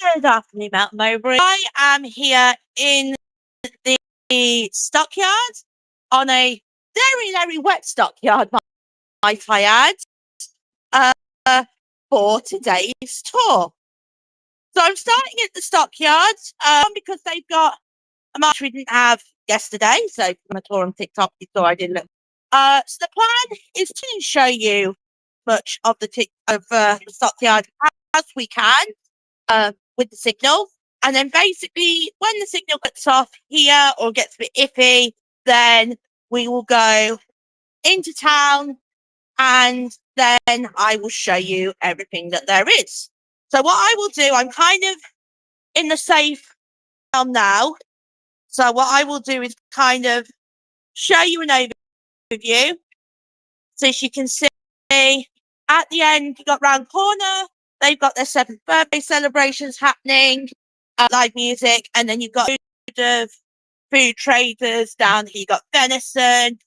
Good afternoon, Mountain Mowbray. I am here in the stockyard on a very, very wet stockyard, might I add, for today's tour. So I'm starting at the stockyard because they've got a march we didn't have yesterday. So on a tour on TikTok, you saw I did look. So the plan is to show you much of the stockyard as we can. With the signal. And then basically, when the signal cuts off here or gets a bit iffy, then we will go into town and then I will show you everything that there is. So what I will do, I'm kind of in the safe realm now. So what I will do is kind of show you an overview. So as you can see, at the end, you got round corner, they've got their 7th birthday celebrations happening, live music, and then you've got of food traders down here. You got venison.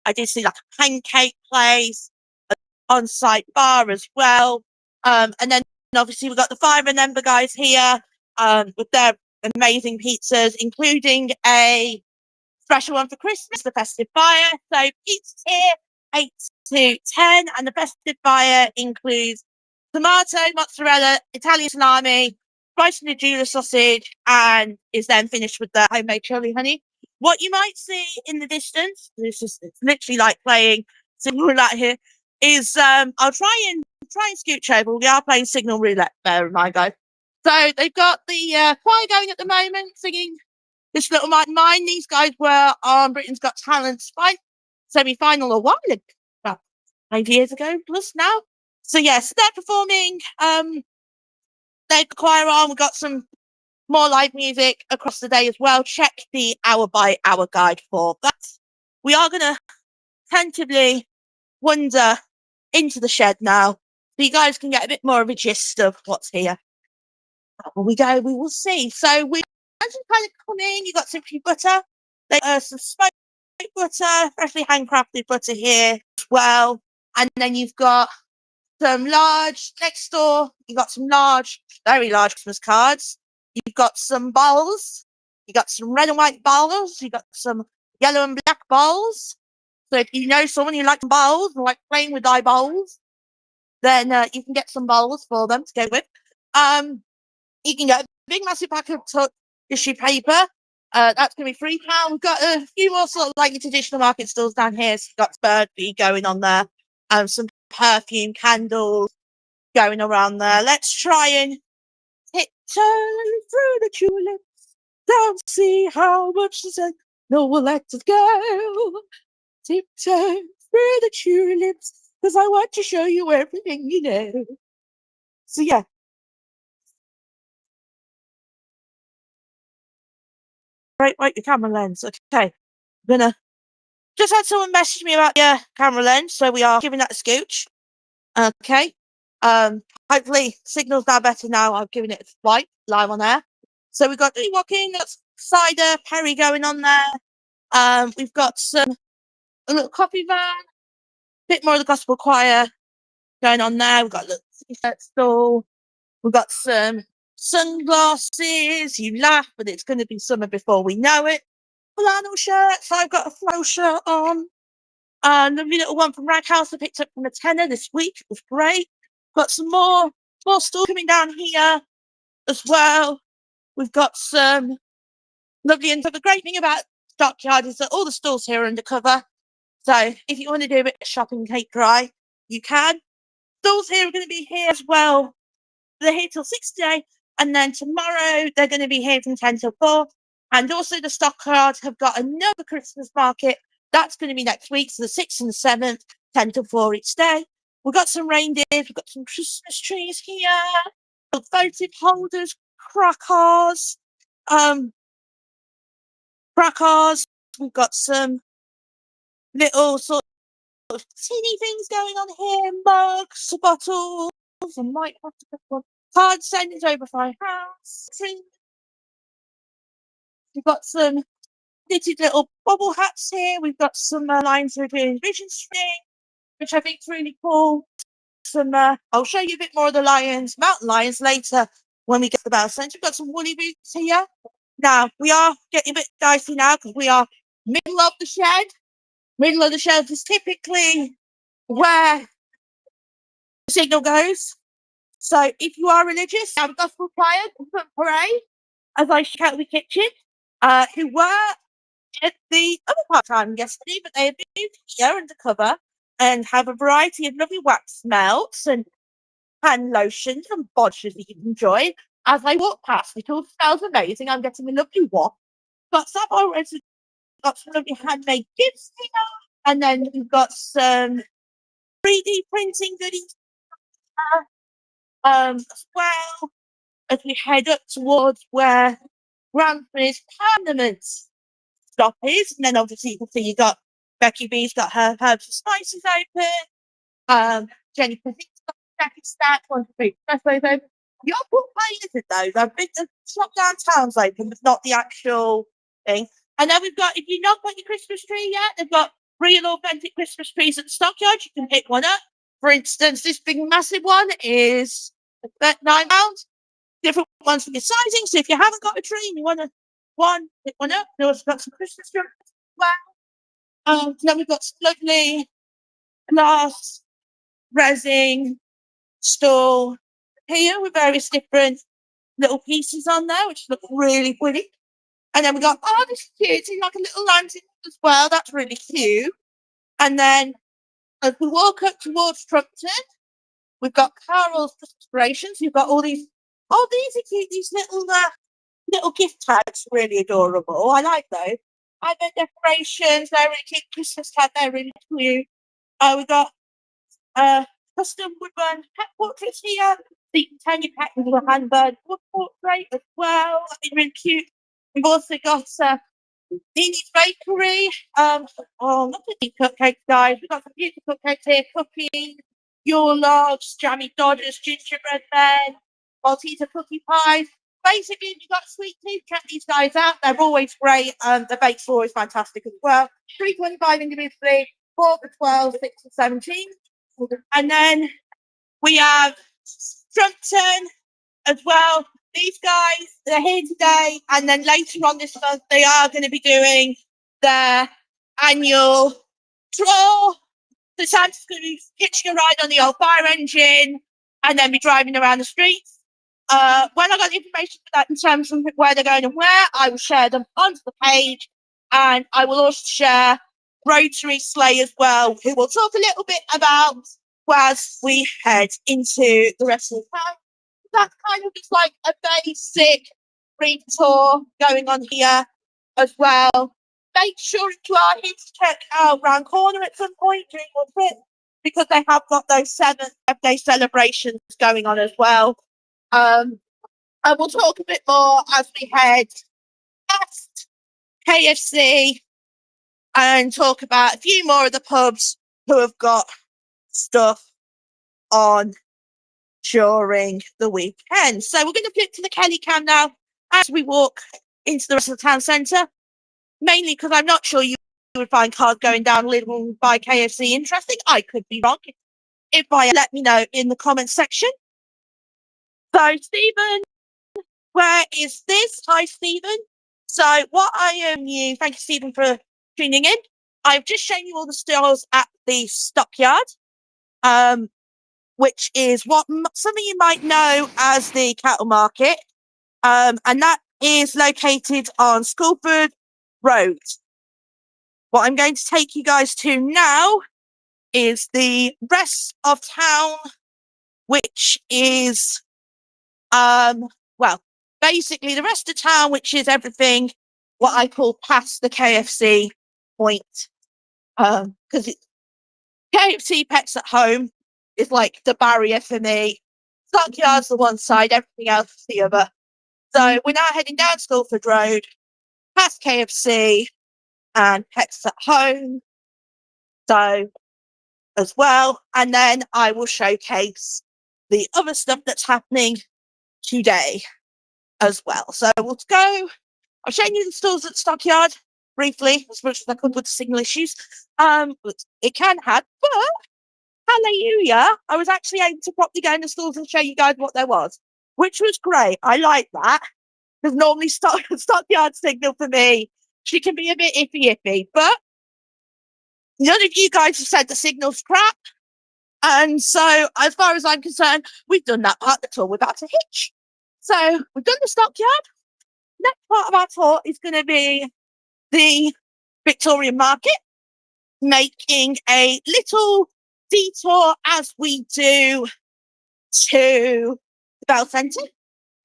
I did see like a pancake place, an on-site bar as well. And then obviously we've got the Fire and Ember guys here with their amazing pizzas, including a special one for Christmas, the Festive Fire. So pizza's here, 8 to 10, and the Festive Fire includes tomato, mozzarella, Italian salami, rice and a Jula sausage, and is then finished with the homemade chili honey. What you might see in the distance, it's literally like playing Signal Roulette here, is I'll try and scooch over. We are playing Signal Roulette there, my go. So they've got the choir going at the moment, singing This Little Mine. These guys were on Britain's Got Talent semi-final a while ago, about 5 years ago plus now. So yes, they're performing. They're choir on. We've got some more live music across the day as well. Check the hour by hour guide for that. We are going to tentatively wander into the shed now, so you guys can get a bit more of a gist of what's here. When we go, we will see. So we as you kind of come in, you got simply butter. There's some smoked butter, freshly handcrafted butter here as well. And then you've got some large, next door, you've got some large, very large Christmas cards. You've got some bowls. You've got some red and white bowls. You've got some yellow and black bowls. So if you know someone who likes bowls and like playing with bowls, then you can get some bowls for them to go with. You can get a big massive pack of tissue paper. That's going to be £3. We've got a few more sort of like your traditional market stalls down here. So you've got Birdie going on there. Some perfume candles going around there. Let's try and tiptoe through the tulips. Don't see how much to say. No, we'll let it go. Tiptoe through the tulips, because I want to show you everything you know. So yeah. Right, your camera lens. Okay. I'm gonna just had someone message me about your camera lens, so we are giving that a scooch. Okay. Hopefully signal's now better now. I've given it a swipe live on air. So we've got walking, that's cider, Perry going on there. We've got a little coffee van, a bit more of the gospel choir going on there. We've got a little t-shirt stall. We've got some sunglasses. You laugh, but it's going to be summer before we know it. Flannel shirts. I've got a flannel shirt on. Lovely little one from Rag House I picked up from a tenner this week. It was great. Got some more stall coming down here as well. We've got some lovely, and the great thing about Stockyard is that all the stalls here are undercover. So if you want to do a bit of shopping, take dry, you can. Stalls here are going to be here as well. They're here till 6 today, and then tomorrow they're going to be here from 10 till 4. And also the Stockyard have got another Christmas market. That's going to be next week, so the 6th and the 7th, 10 till 4 each day. We've got some reindeers, we've got some Christmas trees here, votive holders, crackers. We've got some little sort of teeny things going on here, mugs, bottles, and might have to put one. Card senders over for our house. We've got some knitted little bobble hats here. We've got some lines we're doing vision string, which I think is really cool. Some I'll show you a bit more of the lions, mountain lions later. when we get to the battle centre. We've got some woolly boots here. Now, we are getting a bit dicey now because we are middle of the shed. Middle of the shed is typically where the signal goes. So if you are religious, have a gospel choir from parade, as I shout out the kitchen, who were at the other part-time yesterday, but they have moved here undercover and have a variety of lovely wax melts and hand lotions and bodges that you can enjoy. As I walk past, it all smells amazing. I'm getting a lovely waft. Got some already, got some lovely handmade gifts here, and then we've got some 3D printing goodies as well as we head up towards where Grantham Parliament stop is. And then obviously you can see you got Becky B's got her herbs and spices open. Jenny Physics got Jackie Stack, one for food espressos open. Your portfolio isn't though. The shop downtown's open, but not the actual thing. And then we've got, if you've not got your Christmas tree yet, they've got real authentic Christmas trees at the stockyard. You can pick one up. For instance, this big massive one is £9. Different ones for your sizing. So if you haven't got a tree and you want one, pick one up. We've also got some Christmas trees as well. Then we've got some lovely glass resin stall here with various different little pieces on there, which look really pretty. And then we got, oh, this is cute. It's like a little lantern as well. That's really cute. And then as we walk up towards Trumpton, we've got Carol's Inspirations. You've got all these, oh, these are cute. These little gift tags, really adorable. I like those. I got decorations. They're really cute. Christmas tag. They're really cute. We got custom woodburn pet portraits here. So you can turn your pet into a handburned wood portrait as well. That'd be really cute. We've also got Nini's Bakery. Look at these cupcakes, guys. We've got some beautiful cupcakes here. Cookies, Yule logs, jammy Dodgers, gingerbread men, Malteser cookie pies. Basically, if you've got sweet tooth, check these guys out. They're always great. The bakes are always fantastic as well. £3.25 individually, 4 for 12, 6 for 17. And then we have Strumpton as well. These guys, they're here today, and then later on this month, they are going to be doing their annual draw. The Santa's going to be hitching a ride on the old fire engine and then be driving around the streets. When I got the information for that in terms of where they're going and where, I will share them onto the page, and I will also share Rotary Sleigh as well, who will talk a little bit about as we head into the rest of the town. That's kind of just like a basic brief tour going on here as well. Make sure if you are here to check out Round Corner at some point during your trip, because they have got those 7th birthday celebrations going on as well. And we'll talk a bit more as we head past KFC and talk about a few more of the pubs who have got stuff on during the weekend. So we're going to flip to the Kelly Cam now as we walk into the rest of the town centre, mainly because I'm not sure you would find cars going down Lidl by KFC interesting. I could be wrong. If I let me know in the comments section. So Stephen, where is this? Hi Stephen. So what I am you, thank you Stephen for tuning in. I've just shown you all the stalls at the stockyard, which is what some of you might know as the cattle market. And that is located on Schoolford Road. What I'm going to take you guys to now is the rest of town, which is, basically the rest of town, which is everything what I call past the KFC point. Because KFC Pets at Home is like the barrier for me. Stockyard's the one side, everything else is the other. So we're now heading down Schoolford Road, past KFC and Pets at Home. So as well. And then I will showcase the other stuff that's happening today as well. So we'll go. I'll show you the stores at Stockyard briefly, as much as I could with the signal issues. It can have, but hallelujah, I was actually able to properly go in the stores and show you guys what there was. which was great. I like that because normally stockyard signal for me, she can be a bit iffy, but none of you guys have said the signal's crap. And so, as far as I'm concerned, we've done that part of the tour. We're about to hitch. So, we've done the stockyard. Next part of our tour is going to be the Victorian Market, making a little detour as we do to the Bell Centre.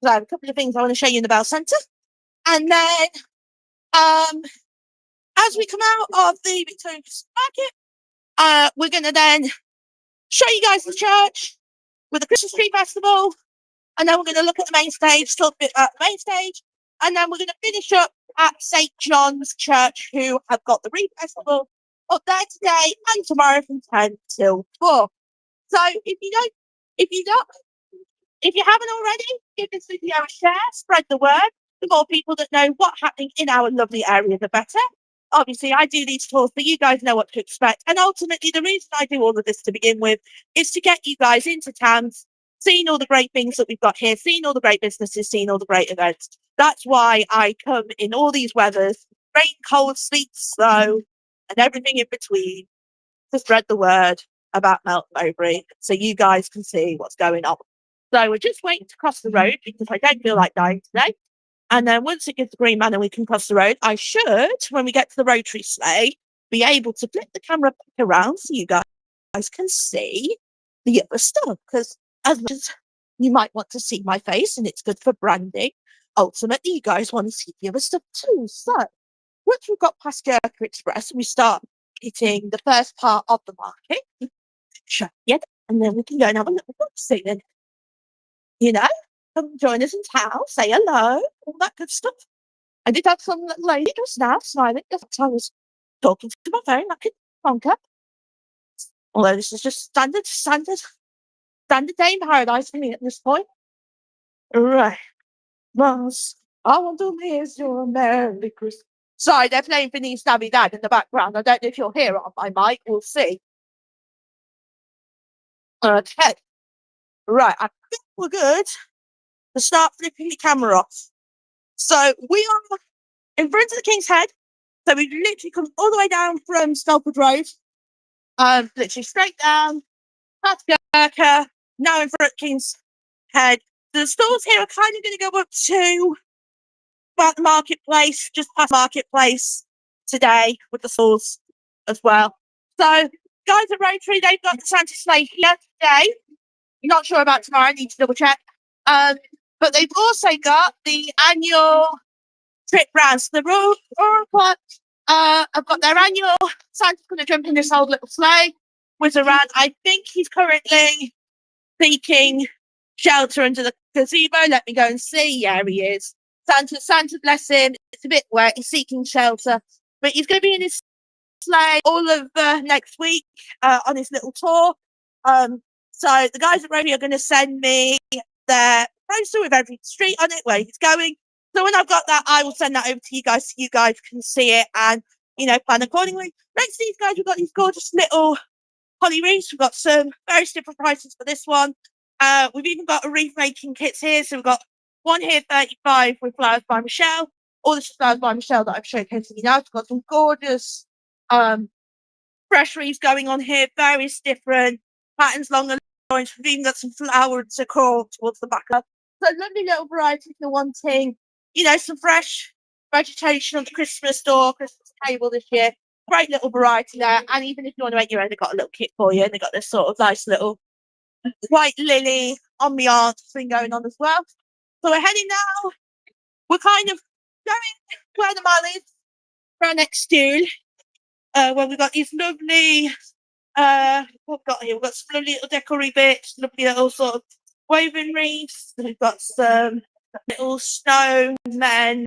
So, I have a couple of things I want to show you in the Bell Centre. And then, as we come out of the Victorian Market, we're going to then show you guys the church with the Christmas Tree Festival, and then we're going to look at the main stage, talk a bit about the main stage, and then we're going to finish up at St. John's Church, who have got the Reed Festival up there today and tomorrow from 10 till 4. So if you haven't already, give this video a share, spread the word. The more people that know what's happening in our lovely area, the better. Obviously, I do these tours, but you guys know what to expect. And ultimately, the reason I do all of this to begin with is to get you guys into towns, seeing all the great things that we've got here, seeing all the great businesses, seeing all the great events. That's why I come in all these weathers, rain, cold, sleet, snow, and everything in between to spread the word about Melton Mowbray so you guys can see what's going on. So we're just waiting to cross the road because I don't feel like dying today. And then once it gets the green man and we can cross the road, I should, when we get to the rotary sleigh, be able to flip the camera back around so you guys can see the other stuff. Because as much as you might want to see my face and it's good for branding, ultimately you guys want to see the other stuff too. So once we've got past Gurkha Express and we start hitting the first part of the market, and then we can go and have a little book singing. You know? Come join us in town, say hello, all that good stuff. I did have some little lady just now smiling as I was talking to my phone like a bonker. Although this is just standard day in paradise for me at this point. Right. Ross, I want to miss your Merry Christmas. Sorry, they're playing Feliz Navidad in the background. I don't know if you'll hear it on my mic. We'll see. Okay. Right, I think we're good to start flipping the camera off. So we are in front of the King's Head. So we've literally come all the way down from Stelford Road, literally straight down, past Gurkha, now in front of King's Head. The stores here are kind of going to go up to about the marketplace, just past marketplace today with the stores as well. So guys at Rotary, they've got the Santa sleigh here today. Not sure about tomorrow, I need to double check. But they've also got the annual trip round. So the Royal Club have got their annual Santa's going to jump in this old little sleigh, whiz around. I think he's currently seeking shelter under the gazebo. Let me go and see. Yeah, he is. Santa, bless him. It's a bit wet. He's seeking shelter, but he's going to be in his sleigh all of next week on his little tour. So the guys at Rotary are going to send me their poster with every street on it, where he's going. So when I've got that, I will send that over to you guys so you guys can see it and, you know, plan accordingly. Next to these guys, we've got these gorgeous little holly wreaths. We've got some various different prices for this one. We've even got a wreath making kits here. So we've got one here, 35 with Flowers by Michelle. All this is Flowers by Michelle that I'm showcasing you now. We've got some gorgeous fresh wreaths going on here, various different patterns, long and orange. We've even got some flower decor towards the back up. So lovely little variety if you're wanting, you know, some fresh vegetation on the Christmas table this year. Great little variety there. And even if you want to make your own, they've got a little kit for you. And they've got this sort of nice little white lily ambiance thing going on as well. So we're heading now. We're kind of going where the mall is, for our next stool. Where we've got these lovely, what we've got here? We've got some lovely little decory bits, lovely little sort of woven wreaths. We've got some little snowmen,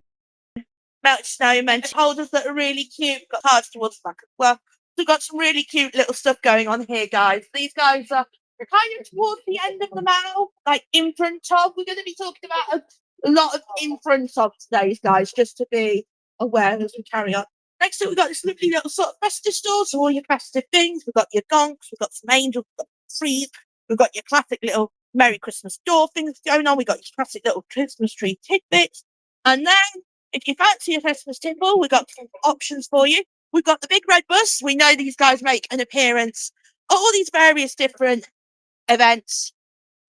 melted snowmen, holders that are really cute. We've got cards towards the back as well. So we've got some really cute little stuff going on here, guys. These guys are kind of towards the end of the mall, like in front of. We're going to be talking about a lot of in front of today, guys, just to be aware as we carry on. Next up, we've got this lovely little sort of festive store, so all your festive things. We've got your gonks, we've got some angels, we've got trees, we've got your classic little Merry Christmas door things going on. We got your classic little Christmas tree tidbits. And then, if you fancy a Christmas tipple, we've got some options for you. We've got the big red bus. We know these guys make an appearance at all these various different events,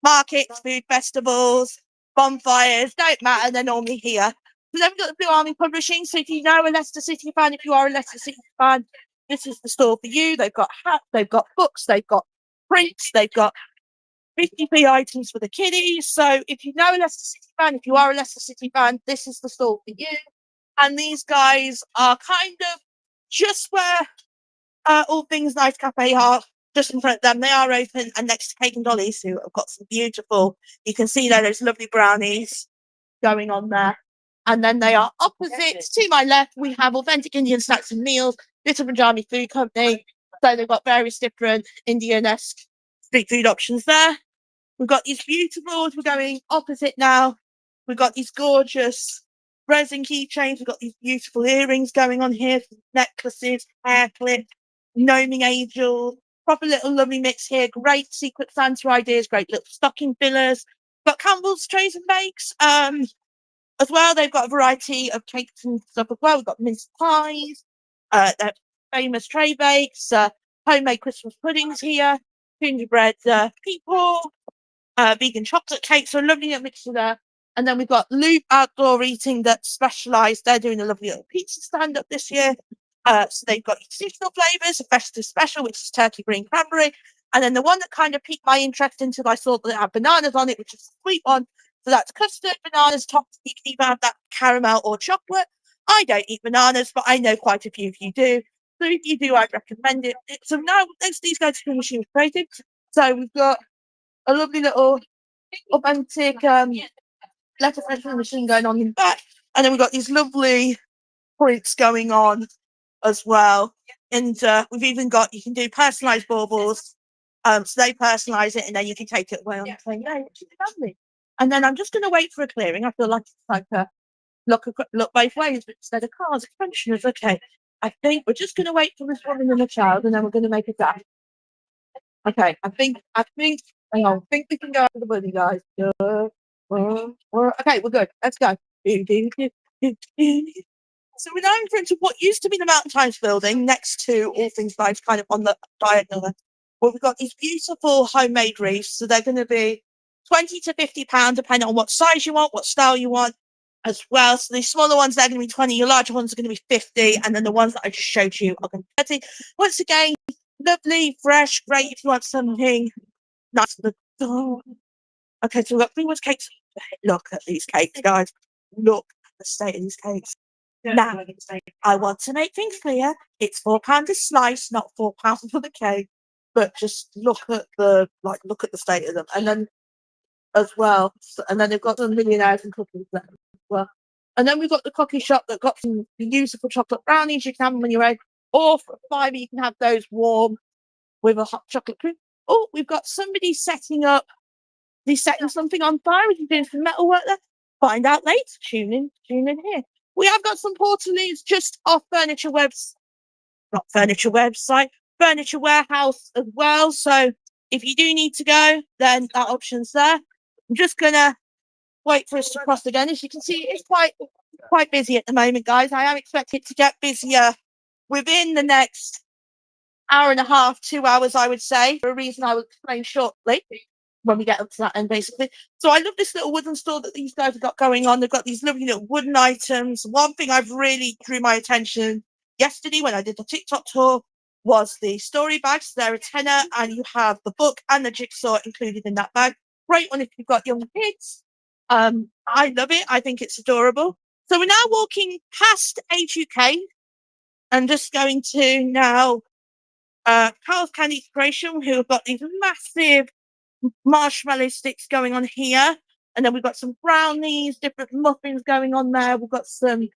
markets, food festivals, bonfires, don't matter, they're normally here. So then we've got the Blue Army Publishing. So if you know a Leicester City fan, if you are a Leicester City fan, this is the store for you. They've got hats, they've got books, they've got prints, they've got 50p items for the kiddies. So if you know a Leicester City fan, if you are a Leicester City fan, this is the store for you. And these guys are kind of just where all things Nice Cafe are, just in front of them. They are open, and next to Cake and Dolly's, who have got some beautiful, you can see there, those lovely brownies going on there. And then they are opposite to my left. We have Authentic Indian Snacks and Meals, Little Punjabi Food Company. So they've got various different Indian-esque street food options there. We've got these beautiful, we're going opposite now. We've got these gorgeous resin keychains. We've got these beautiful earrings going on here, necklaces, hair clips, gnoming angels, proper little lovely mix here. Great Secret Santa ideas, great little stocking fillers. Got Campbell's Trays and Bakes as well. They've got a variety of cakes and stuff as well. We've got mince pies, their famous tray bakes, homemade Christmas puddings here, gingerbread people, vegan chocolate cakes, so a lovely little mixture there. And then we've got Loop Outdoor Eating that specialise. They're doing a lovely little pizza stand up this year. So they've got seasonal flavours, a festive special, which is turkey green cranberry. And then the one that kind of piqued my interest until I saw that it had bananas on it, which is a sweet one. So that's custard, bananas, topped. You can even have that caramel or chocolate. I don't eat bananas, but I know quite a few of you do. So if you do, I'd recommend it. So now, thanks to these guys for Machine Creative. So we've got a lovely little authentic letter freshener machine going on in the back. And then we've got these lovely prints going on as well. And we've even got, you can do personalised baubles. So they personalise it and then you can take it away on the same day, which is lovely. And then I'm just going to wait for a clearing. I feel like it's like a look both ways, but instead of cars, it's pensioners. Okay. I think we're just going to wait for this woman and a child and then we're going to make a dash. Okay. I think, hang on, I think we can go over the money, guys. Okay, we're good. Let's go. So we're now in front of what used to be the Mountain Times building next to All Things Life, kind of on the diagonal there. Well, we've got these beautiful homemade wreaths. So they're going to be £20 to £50, depending on what size you want, what style you want as well. So the smaller ones, they're going to be 20, your larger ones are going to be 50, and then the ones that I just showed you are going to be 30. Once again, lovely, fresh, great if you want something nice. Okay, so we've got 3 cakes. Look at these cakes, guys. Look at the state of these cakes. Now, I want to make things clear. It's £4 a slice, not £4 for the cake. But just look at the state of them. And then as well, and then they've got the millionaires and cookies there as well. And then we've got the coffee shop that got some beautiful chocolate brownies you can have them when you're ready. Or for £5 you can have those warm with a hot chocolate cream. Oh, we've got somebody setting something on fire. Is he doing some metal work there? Find out later. Tune in here. We have got some portaloos just off Furniture Warehouse as well. So if you do need to go, then that option's there. I'm just gonna wait for us to cross again. As you can see, it's quite busy at the moment, guys. I am expecting it to get busier within the next hour and a half, 2 hours, I would say, for a reason I will explain shortly when we get up to that end, basically. So I love this little wooden store that these guys have got going on. They've got these lovely little wooden items. One thing I've really drew my attention yesterday when I did the TikTok tour was the story bags. They're a tenner, and you have the book and the jigsaw included in that bag. Great one if you've got young kids. I love it. I think it's adorable. So we're now walking past HUK and just going to now Carl's Candy Inspiration, who have got these massive marshmallow sticks going on here. And then we've got some brownies, different muffins going on there. We've got some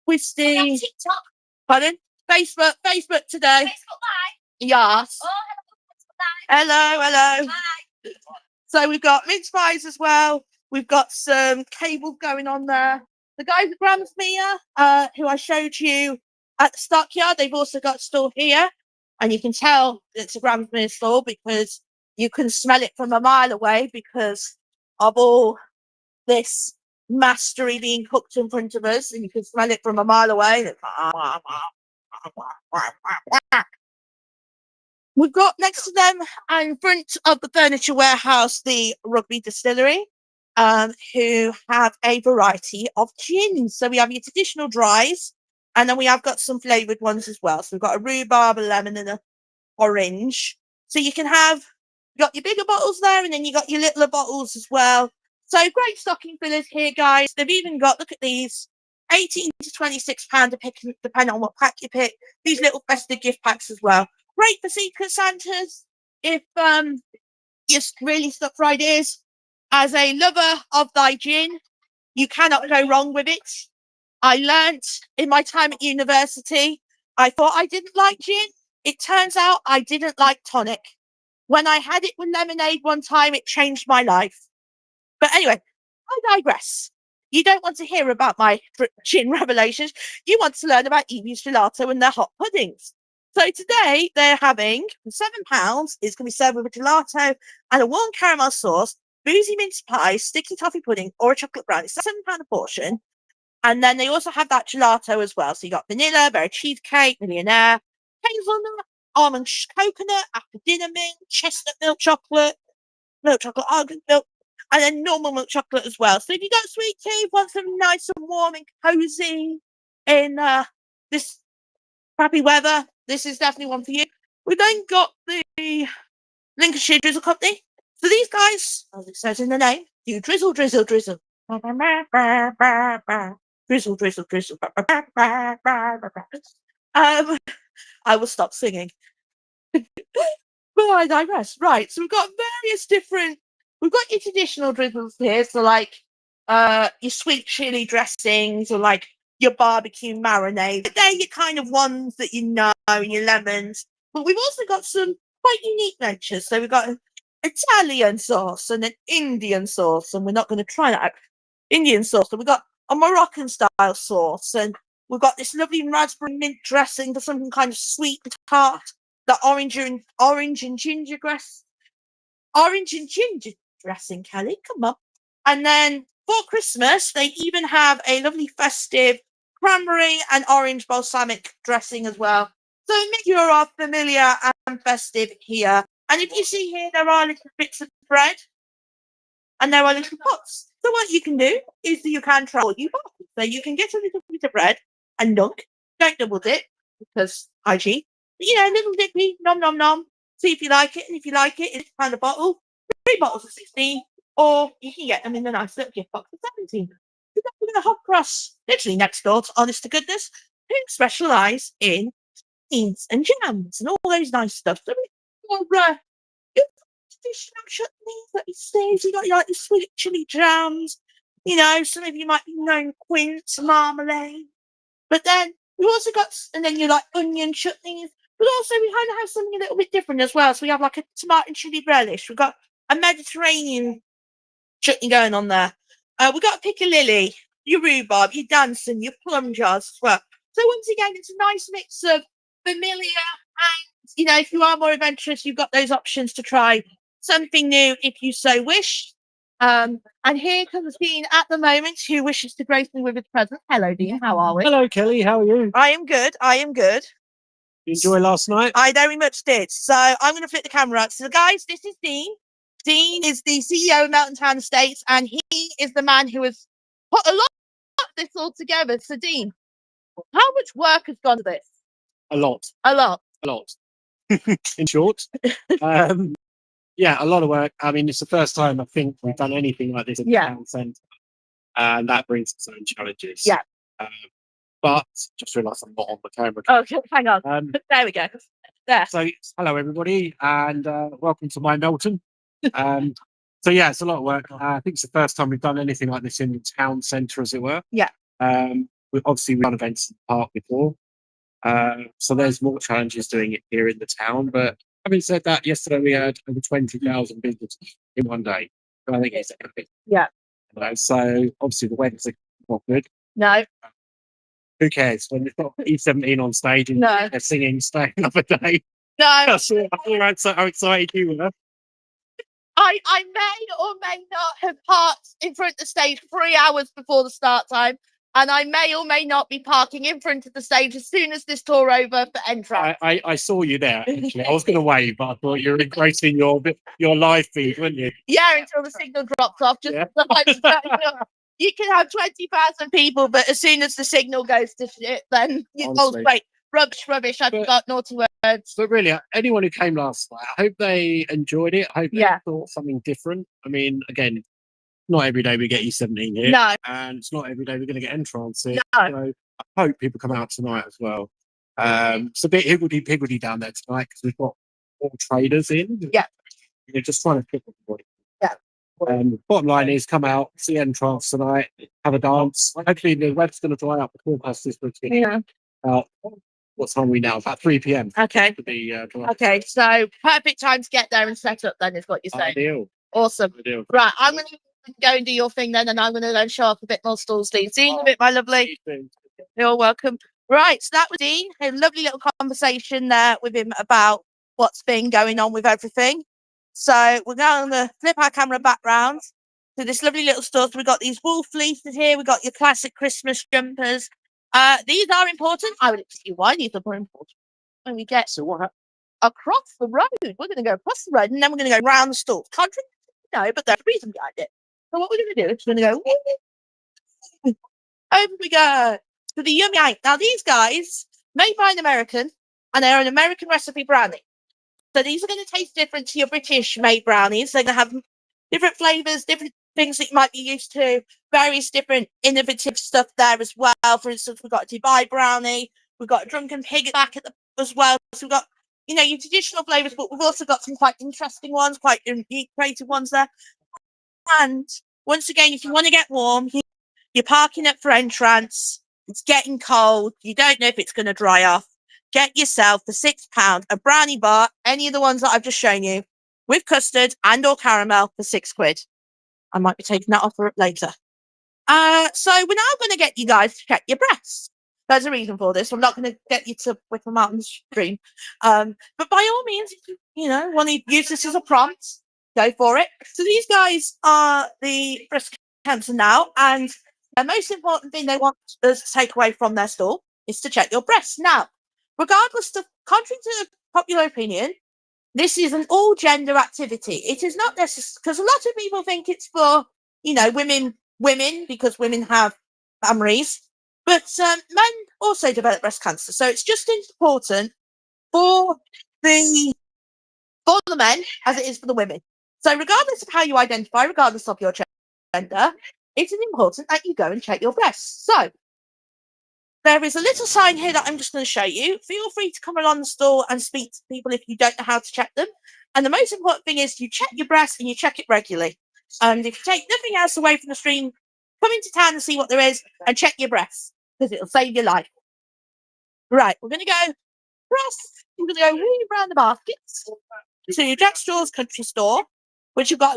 twisty. TikTok. Pardon? Facebook today. Facebook Live? Yes. Oh, hello. Hi. So we've got mince pies as well. We've got some cables going on there. The guys at Gramsmere, who I showed you at the stockyard, they've also got a store here. And you can tell it's a Gramsmere store because You can smell it from a mile away because of all this mastery being cooked in front of us, and you can smell it from a mile away. We've got next to them and in front of the furniture warehouse, the Rugby Distillery, who have a variety of gins. So we have your traditional dries, and then we have got some flavoured ones as well. So we've got a rhubarb, a lemon, and a orange. So you can have, you got your bigger bottles there, and then you got your littler bottles as well. So great stocking fillers here, guys. They've even got, look at these, 18 to £26 depending on what pack you pick. These little festive gift packs as well. Great for Secret Santas if you're really stuck for ideas. As a lover of thy gin, you cannot go wrong with it. I learnt in my time at university, I thought I didn't like gin. It turns out I didn't like tonic. When I had it with lemonade one time, it changed my life. But anyway, I digress. You don't want to hear about my gin revelations. You want to learn about Evie's Gelato and their hot puddings. So today they're having £7. It's going to be served with a gelato and a warm caramel sauce, boozy mince pie, sticky toffee pudding, or a chocolate brownie. It's £7 a portion. And then they also have that gelato as well. So you got vanilla, berry cheesecake, millionaire, hazelnut, almond coconut, after dinner mint, chestnut milk chocolate, almond milk, and then normal milk chocolate as well. So if you got sweet tooth, want something nice and warm and cozy in this crappy weather, this is definitely one for you. We then got the Lincolnshire Drizzle Company. So these guys, as it says in the name, do drizzle, drizzle, drizzle. Drizzle, drizzle, drizzle. I will stop singing. But I digress. Right, so we've got various different, we've got your traditional drizzles here, so like your sweet chili dressings or like your barbecue marinade. They're your kind of ones that you know, and your lemons. But we've also got some quite unique ventures. So we've got an Italian sauce and an Indian sauce, and we're not going to try that out. Indian sauce. So we've got a Moroccan style sauce, and we've got this lovely raspberry mint dressing for something kind of sweet and tart. The orange and ginger dressing, Kelly. Come on. And then for Christmas, they even have a lovely festive cranberry and orange balsamic dressing as well. So make you are familiar and festive here. And if you see here, there are little bits of bread and there are little pots. So what you can do is you can try what you buy. So you can get a little bit of bread and dunk. Don't double dip because hygiene. You know, little dippy, nom nom nom. See if you like it, and if you like it, it's £1 a bottle. 3 bottles of 16, or you can get them in a nice little gift box of 17. We've got a hot cross, literally next door to Honest to Goodness, who specialise in beans and jams and all those nice stuff. So your traditional chutneys, let me see. So you got like the sweet chili jams. You know, some of you might be known quince, marmalade. But then we've also got, and then you like onion chutneys. But also we kind of have something a little bit different as well. So we have like a tomato and chili relish. We've got a Mediterranean chutney going on there. We've got a piccalilli, your rhubarb, your damson, your plum jars as well. So once again, it's a nice mix of familiar and, you know, if you are more adventurous, you've got those options to try something new if you so wish. And here comes Dean at the moment, who wishes to grace me with his present. Hello, Dean. How are we? Hello, Kelly. How are you? I am good. I am good. You enjoy last night? I very much did. So I'm going to flip the camera out. So guys, this is Dean. Dean is the CEO of Melton Town Estates, and he is the man who has put a lot of this all together. So Dean, how much work has gone to this? A lot. A lot. A lot. In short. Yeah, a lot of work. I mean, it's the first time I think we've done anything like this in the town centre. And that brings its own challenges. Yeah. But just realised I'm not on the camera. Okay, hang on. There we go. There. So hello everybody, and welcome to my Melton. So yeah, it's a lot of work. I think it's the first time we've done anything like this in the town centre, as it were. Yeah. We've done events in the park before. So there's more challenges doing it here in the town. But having said that, yesterday we had over 20,000 visitors in one day. So I think it's epic. Yeah. So obviously the weather's not good. No. Who cares when they've got E17 on stage and they're singing "Stay Another Day"? No. I saw how excited you were. I may or may not have parked in front of the stage 3 hours before the start time, and I may or may not be parking in front of the stage as soon as this tour over for entrance. I saw you there. Actually. I was going to wave, but I thought you were engrossing your live feed, weren't you? Yeah, until the signal drops off. Just you can have 20,000 people, but as soon as the signal goes to shit, then oh Honestly. great, rubbish. I But- forgot naughty words. But really, anyone who came last night, I hope they enjoyed it. I hope they Yeah. thought something different. I mean, again, not every day we get E17 here, No, and it's not every day we're going to get Entrance here. No. You know, I hope people come out tonight as well. It's a bit higgledy-piggledy down there tonight because we've got all traders in. Yeah. You're just trying to pick everybody. Yeah. Bottom line is come out, see Entrance tonight, have a dance. Hopefully the weather's going to dry up. The forecast is looking yeah. about, what time are we now? About 3 p.m. Okay. to be Okay, so perfect time to get there and set up then is what you're saying. ideal. Awesome. Ideal. Right, I'm going to go and do your thing then, and I'm going to go and show off a bit more stalls, Dean. See you in a bit, my lovely. You're welcome. Right, so that was Dean. A lovely little conversation there with him about what's been going on with everything. So we're going to flip our camera back round to this lovely little store. So we've got these wool fleeces here. We've got your classic Christmas jumpers. These are important. I would ask you why these are more important. When we get So what happened? across the road, we're going to go across the road and then we're going to go round the store. Contrary, no, but there's a reason behind it. So what we're going to do is we're going to go over we go to the Yummy Yank. Now these guys made by an American, and they're an American recipe brownie. So these are going to taste different to your British made brownies. They're going to have different flavors, different things that you might be used to, various different innovative stuff there as well. For instance, we've got a Dubai brownie, we've got a drunken pig back at the as well. So we've got, you know, your traditional flavors, but we've also got some quite interesting ones, quite unique, creative ones there. And once again, if you want to get warm, you're parking up for entrance, it's getting cold, you don't know if it's going to dry off. Get yourself for £6 a brownie bar, any of the ones that I've just shown you, with custard and or caramel for £6. I might be taking that offer up later. So we're now going to get you guys to check your breasts. There's a reason for this. I'm not going to get you to whip them out on the stream. But by all means, if you know, want to use this as a prompt, go for it. So these guys are the breast cancer now, and the most important thing they want us to take away from their store is to check your breasts. Now, regardless of, contrary to popular opinion, this is an all gender activity. It is not necessary, because a lot of people think it's for, you know, women, because women have ovaries, but men also develop breast cancer. So it's just as important for the men as it is for the women. So regardless of how you identify, regardless of your gender, it is important that you go and check your breasts. So there is a little sign here that I'm just going to show you. Feel free to come along the store and speak to people if you don't know how to check them. And the most important thing is you check your breasts and you check it regularly. And if you take nothing else away from the stream, come into town and see what there is and check your breasts, because it'll save your life. Right, we're going to go across. We're going to go really around the baskets to Jack Straw's Country Store, which you've got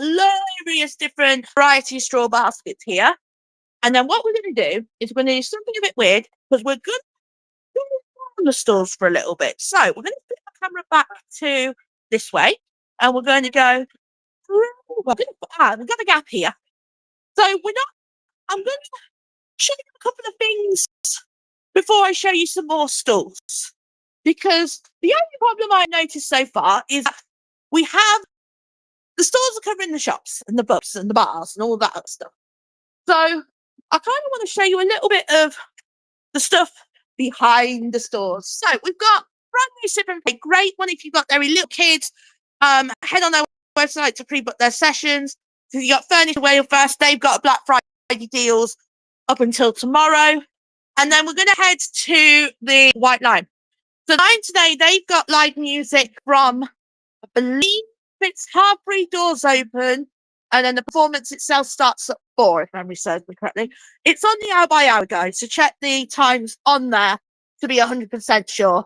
various different variety of straw baskets here. And then what we're going to do is we're going to do something a bit weird, because we're going to go on the stores for a little bit. So we're going to put the camera back to this way, and we're going to go through. We've got a gap here. So I'm going to show you a couple of things before I show you some more stalls. Because the only problem I've noticed so far is that we have the stores are covering the shops and the pubs and the bars and all that other stuff. So I kind of want to show you a little bit of the stuff behind the stores. So we've got brand new Sip and Play. Great one if you've got very little kids. Head on their website to pre-book their sessions. So you got Furniture Whale first. They've got Black Friday deals up until tomorrow. And then we're going to head to the White Line. So Line today, they've got live music from, I believe it's 3:30 doors open. And then the performance itself starts at 4, if memory serves me correctly. It's on the hour by hour guide, so check the times on there to be 100% sure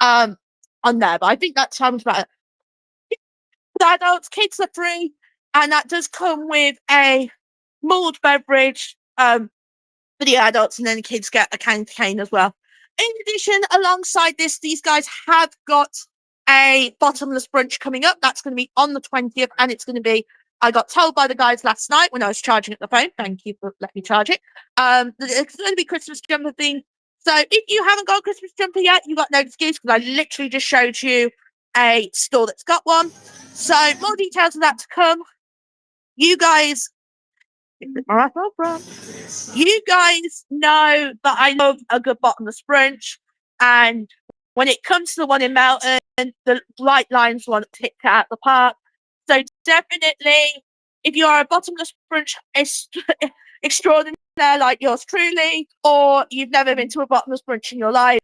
on there. But I think that time's about adults, kids are free, and that does come with a mulled beverage for the adults, and then the kids get a candy cane as well. In addition, alongside this, these guys have got a bottomless brunch coming up. That's going to be on the 20th, and it's going to be. I got told by the guys last night when I was charging at the phone. Thank you for letting me charge it. That it's going to be Christmas jumper theme. So if you haven't got a Christmas jumper yet, you've got no excuse because I literally just showed you a store that's got one. So more details of that to come. You guys, you guys know that I love a good bottomless brunch, and when it comes to the one in Melton, the Light Lines one ticked out the park. So definitely, if you are a bottomless brunch extraordinaire like yours truly, or you've never been to a bottomless brunch in your life,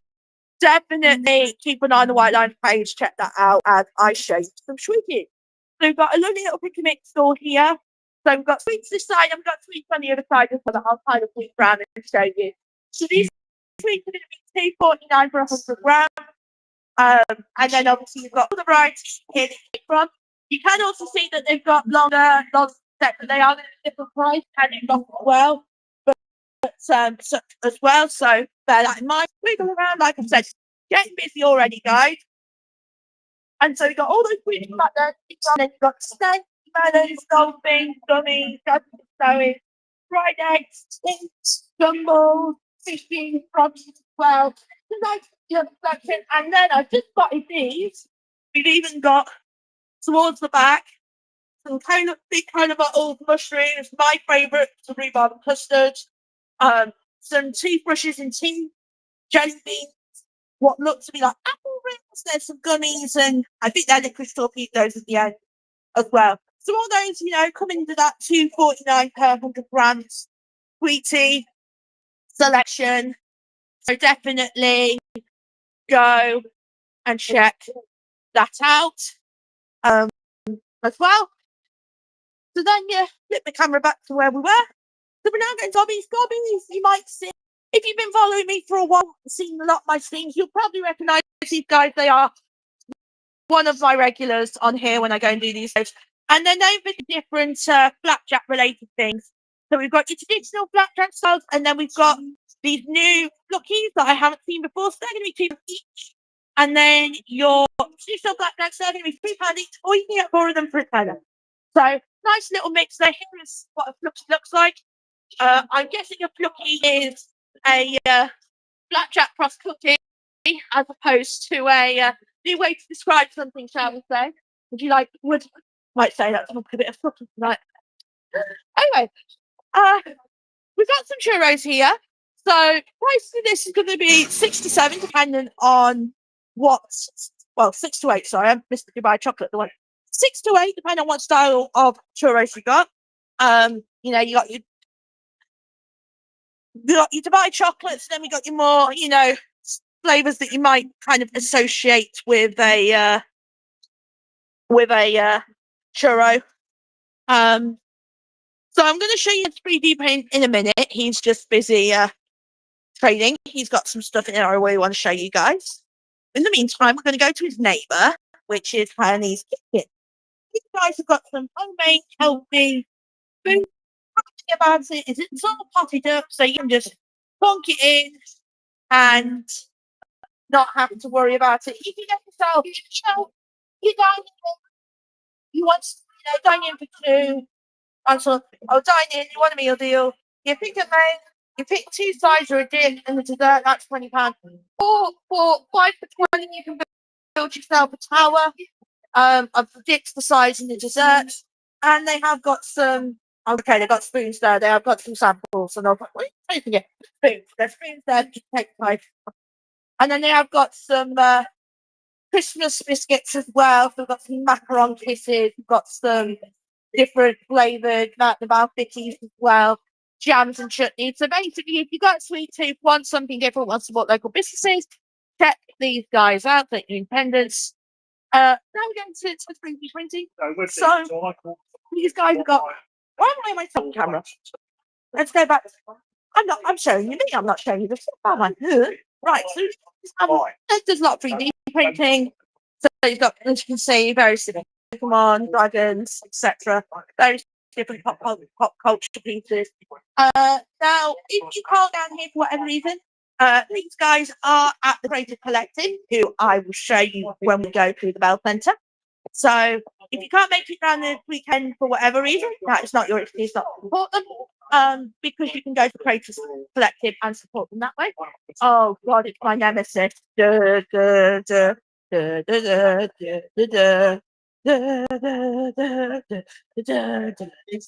definitely keep an eye on the White Line page. Check that out, and I show you some sweeties. So we've got a lovely little pick and mix store here. So we've got sweets this side, and we've got sweets on the other side as well that I'll kind of flip around and show you. So these sweets are going to be $2.49 for 100 grams. And then obviously you've got all the varieties here to pick from. You can also see that they've got longer sets, but they are going to be different price and they've got well. Such as well. So bear that in mind. Wiggle around, like I said, getting busy already, guys. And so we've got all those sweets back there. And then you've got snakes, melons, dolphins, gummies, snowy, fried eggs, stinks, gumballs, fishing, frogs as well. The nice selection. And then I've just spotted these. We've even got towards the back some big bottle mushrooms, my favourite, some rhubarb and custard. Some toothbrushes and tea, jelly beans, what looks to be like apple rings. There's some gummies, and I think they're licorice store. Keep those at the end as well. So all those, come into that $2.49 per 100 grams sweet tea selection. So definitely go and check that out as well. So then you flip the camera back to where we were. So we're now getting Gobbies. You might see, if you've been following me for a while, seen a lot of my streams, you'll probably recognise these guys. They are one of my regulars on here when I go and do these shows. And they're known for different flapjack related things. So we've got your traditional flapjack styles, and then we've got these new flockies that I haven't seen before. So they're going to be £2 each. And then your traditional flapjacks, they're going to be £3 each, or you can get 4 of them for £1. So nice little mix there. Here is what a flockie looks like. I'm guessing a flockie is a flapjack cross cookie as opposed to a new way to describe something, shall we say? Might say that's a bit of flockie tonight. Anyway, we've got some churros here. So price for this is going to be $67, depending on 6 to 8. Sorry, I missed the Dubai chocolate. The one 6 to 8, depending on what style of churros you got. You got your Dubai chocolates, then we got your more, flavors that you might kind of associate with a churro. So I'm going to show you his 3D print in a minute. He's just busy trading. He's got some stuff in there I really want to show you guys. In the meantime, we're going to go to his neighbour, which is Honey's Kitchen. These guys have got some homemade, healthy food. About it is it's all potted up, so you can just plonk it in and not have to worry about it. You can get yourself, you dine in, you want dine in for 2. Dine in, you want a meal deal. You pick a main, you pick 2 sides or a dip, and the dessert, that's £20. Or for 5 for 20, you can build yourself a tower of the dips, the sides, and the desserts. And they have got some. Okay, they've got spoons there. They have got some samples, and I'll put taking it. Spoons. There's spoons there. Just take 5. And then they have got some Christmas biscuits as well. So we've got some macaron kisses. We've got some different flavoured Malfitties as well. Jams and chutneys. So basically, if you've got a sweet tooth, want something different, want to support local businesses, check these guys out. Thank you, Independence. Now we're going to 2020. So these guys have got. Why am I on my camera? Let's go back. I'm showing you me. I'm not showing you the stuff, am I? Right. So there's a lot of 3D printing. So you've got, as you can see, various different Pokemon, dragons, etc. Various different pop culture pieces. Now, if you can't down here for whatever reason, These guys are at the Creative Collective, who I will show you when we go through the Bell Centre. So if you can't make it down this weekend for whatever reason, that is not your excuse not to support them. Because you can go to Creative Collective and support them that way. Oh God, it's my nemesis. Duh, duh, duh, duh, duh, duh, duh, duh, duh. Duh, duh, duh, duh, duh, duh,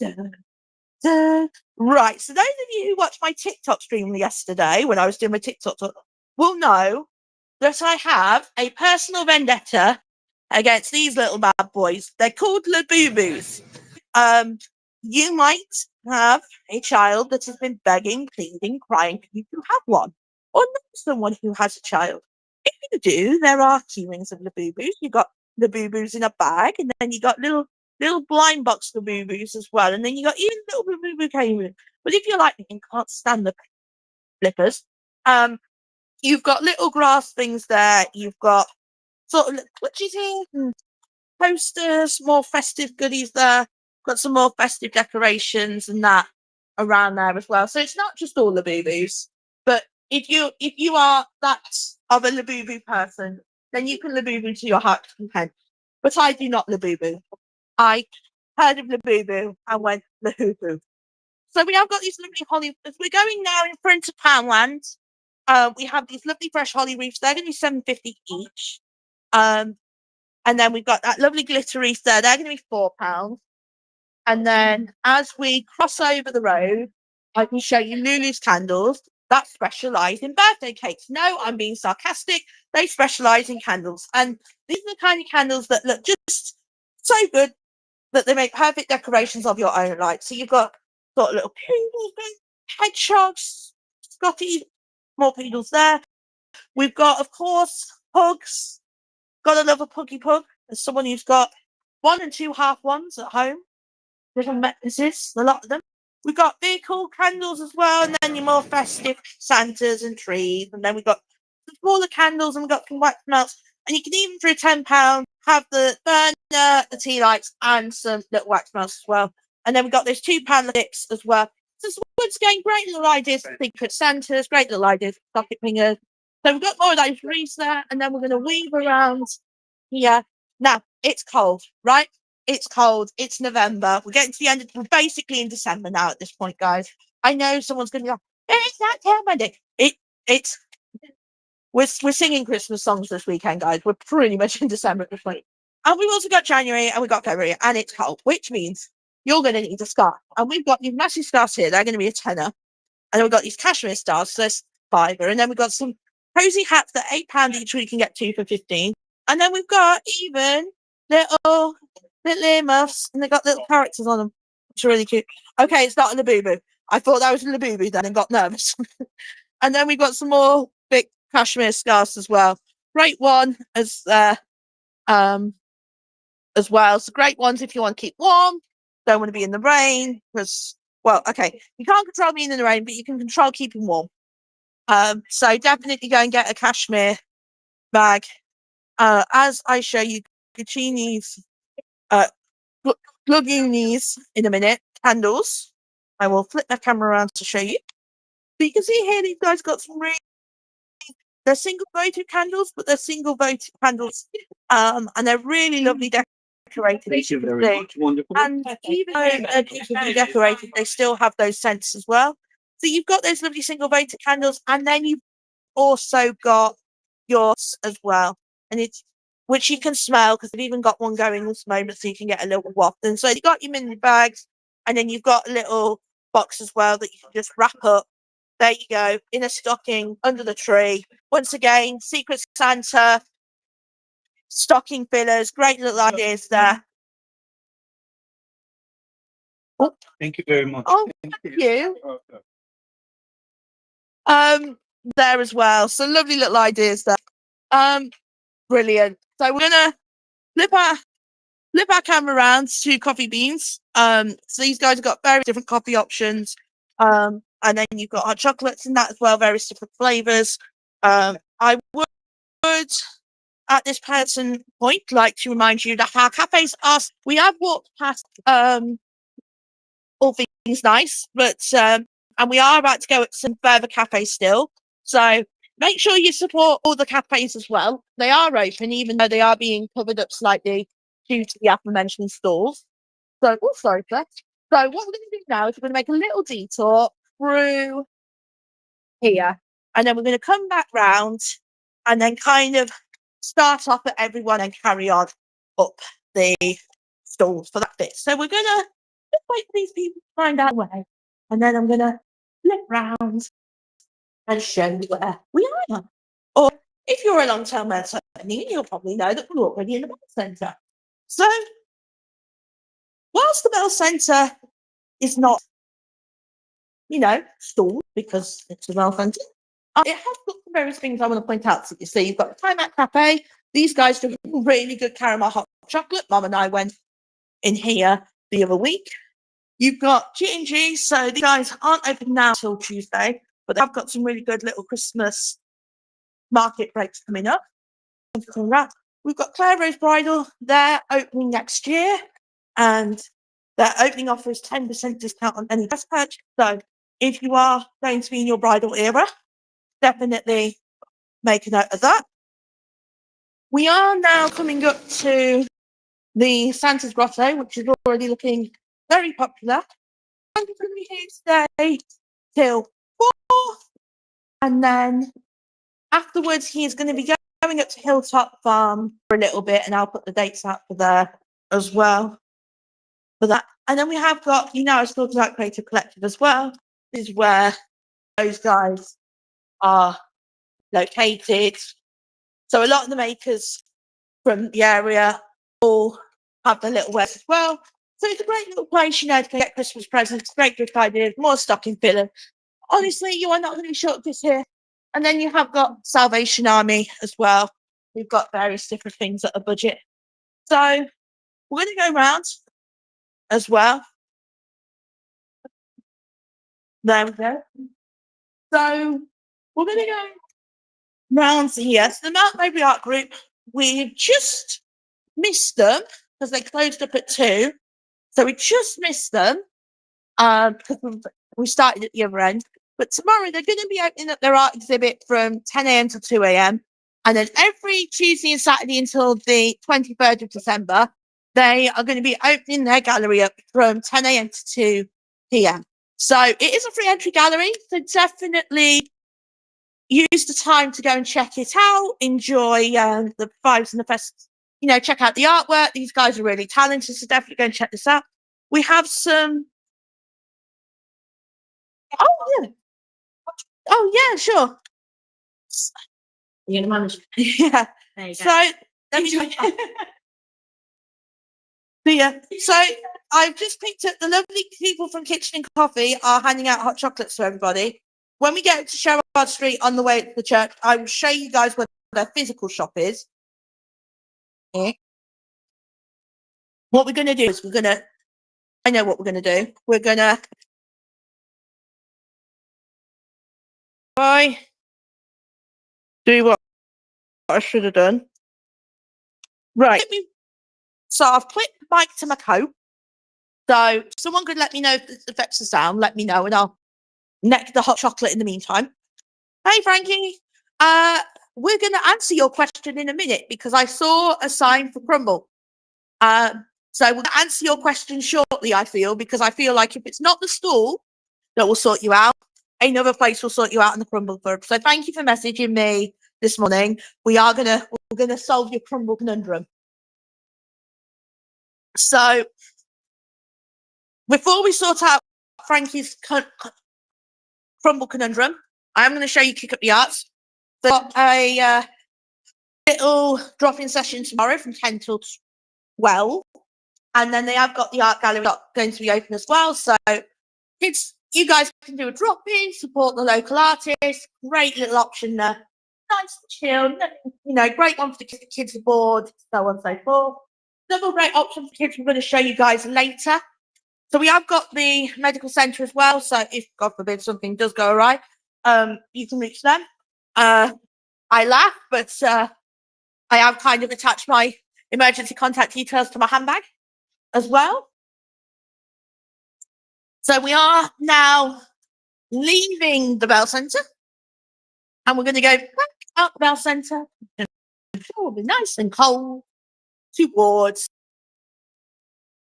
duh, duh. Right, so those of you who watched my TikTok stream yesterday when I was doing my TikTok will know that I have a personal vendetta against these little bad boys. They're called Labubu's. You might have a child that has been begging, pleading, crying for you to have one, or know someone who has a child. If you do, there are keyrings of Labubu's. You've got Labubu's in a bag, and then you got little blind box Labubu's as well, and then you got even little Labubu Kangaroo. But if you're like me and can't stand the flippers, you've got little grass things there. You've got sort of clutches here, and posters, more festive goodies there. Got some more festive decorations and that around there as well. So it's not just all Labubu's, but if you are that of a Labubu person, then you can Labubu to your heart's content. But I do not Labubu. I heard of Labubu and went Lahubu. So we have got these lovely holly. As we're going now in front of Poundland, we have these lovely fresh holly wreaths. They're going to be £7.50 each. And then we've got that lovely glitter wreath there. They're going to be £4. And then as we cross over the road, I can show you Lulu's candles that specialise in birthday cakes. No, I'm being sarcastic. They specialise in candles. And these are the kind of candles that look just so good that they make perfect decorations of your own light. So you've got little poodles, hedgehogs, Scotty, more poodles there. We've got, of course, pugs. Gotta love a puggy pug. As someone who's got 1 and 2 half ones at home. Little necklaces, a lot of them. We've got vehicle candles as well, and then your more festive Santas and trees. And then we've got some smaller candles, and we've got some wax melts. And you can even, for £10, have the burner, the tea lights, and some little wax melts as well. And then we've got those £2 sticks as well. So once again, great little ideas for Secret Santas, great little ideas for pocket fingers. So we've got more of those wreaths there, and then we're going to weave around here. Now, it's cold, right? It's cold. It's November. We're getting to the end. We're basically in December now at this point, guys. I know someone's going to be like, "It's not till Monday." It's we're singing Christmas songs this weekend, guys. We're pretty much in December at this point, and we've also got January and we've got February, and it's cold, which means you're going to need a scarf. And we've got these massive scarves here. They're going to be £10, and then we've got these cashmere scarves, so that's £5, and then we've got some cozy hats that are £8 each. We can get 2 for 15, and then we've got even little earmuffs, and they got little characters on them, which are really cute. Okay, it's not a Labubu. I thought that was a Labubu then and got nervous. And then we got some more big cashmere scarves as well. Great one as well. So great ones if you want to keep warm, don't want to be in the rain. Because, well, okay, you can't control being in the rain, but you can control keeping warm. So definitely go and get a cashmere bag. As I show you Guccini's plugging these in a minute. Candles. I will flip my camera around to show you. So you can see here these guys got some they're single votive candles, but they're single votive candles. And they're really lovely decorated. Thank you very much. Wonderful. And even though they're beautifully decorated, they still have those scents as well. So you've got those lovely single votive candles, and then you've also got yours as well. And it's which you can smell because they've even got one going this moment, so you can get a little waft. And so you've got your mini bags, and then you've got a little box as well that you can just wrap up. There you go, in a stocking under the tree. Once again, Secret Santa, stocking fillers, great little ideas there. Oh, Thank you very much. oh, thank you. There as well. So lovely little ideas there. Brilliant. So we're gonna flip our camera around to coffee beans. So these guys have got very different coffee options. And then you've got hot chocolates in that as well, various different flavors. I would at this person point like to remind you that our cafes are. We have walked past all things nice, but and we are about to go at some further cafes still. So make sure you support all the cafes as well. They are open, even though they are being covered up slightly due to the aforementioned stalls. So, oh, sorry, Beth. So what we're going to do now is we're going to make a little detour through here, and then we're going to come back round and then kind of start off at everyone and carry on up the stalls for that bit. So we're going to just wait for these people to find out where, and then I'm going to flip round and show you where we are. Or if you're a long-term member, you'll probably know that we're already in the Bell Centre. So whilst the Bell Centre is not, stalled because it's a Bell Centre, it has got some various things I want to point out to you. So you've got the Time Out Cafe. These guys do really good caramel hot chocolate. Mum and I went in here the other week. You've got G&G. So these guys aren't open now till Tuesday, but they've got some really good little Christmas market breaks coming up. We've got Claire Rose Bridal. They're opening next year, and their opening offer is 10% discount on any dress purchase. So if you are going to be in your bridal era, definitely make a note of that. We are now coming up to the Santa's Grotto, which is already looking very popular. I'm going to be here today till 4, and then afterwards he's going to be going up to Hilltop Farm for a little bit, and I'll put the dates out for there as well for that. And then we have got, I was talking about Creative Collective as well. This is where those guys are located. So a lot of the makers from the area all have their little wares as well. So it's a great little place, to get Christmas presents, great gift ideas, more stocking filler. Honestly, you are not going to be short of this here. And then you have got Salvation Army as well. We've got various different things at a budget. So we're going to go round as well. There we go. So we're going to go round here. So the Mount Mowbray Art Group, we just missed them because they closed up at 2. So we just missed them because we started at the other end. But tomorrow they're going to be opening up their art exhibit from 10 a.m. to 2 a.m. And then every Tuesday and Saturday until the 23rd of December, they are going to be opening their gallery up from 10 a.m. to 2 p.m. So it is a free entry gallery. So definitely use the time to go and check it out. Enjoy the vibes and the fest. Check out the artwork. These guys are really talented, so definitely go and check this out. We have some. Oh yeah, sure. You're gonna manage. Yeah. There you go. So let me. Yeah. So I've just picked up the lovely people from Kitchen and Coffee are handing out hot chocolates to everybody. When we get to Sherrard Street on the way to the church, I will show you guys where their physical shop is. Okay. What we're going to do is I know what we're going to do. We're going to do what I should have done. Right. So I've clicked the mic to my coat. So someone could let me know if this affects the sound. Let me know, and I'll neck the hot chocolate in the meantime. Hey, Frankie. We're going to answer your question in a minute because I saw a sign for Crumble. So we'll answer your question shortly, I feel, because I feel like if it's not the stall that will sort you out, another place will sort you out in the Crumble Club. So thank you for messaging me this morning. We're gonna solve your Crumble conundrum. So before we sort out Frankie's Crumble conundrum, I am going to show you Kick Up the Arts. They've got a little drop-in session tomorrow from 10 till 12. And then they have got the art gallery going to be open as well. So kids, you guys can do a drop-in, support the local artists. Great little option there. Nice and chill. Great one for the kids aboard, so on and so forth. Another great option for kids we're going to show you guys later. So we have got the medical centre as well. So if, God forbid, something does go awry, you can reach them. I laugh, but I have kind of attached my emergency contact details to my handbag as well. So we are now leaving the Bell Centre. And we're going to go back out of our centre. It will be nice and cold towards.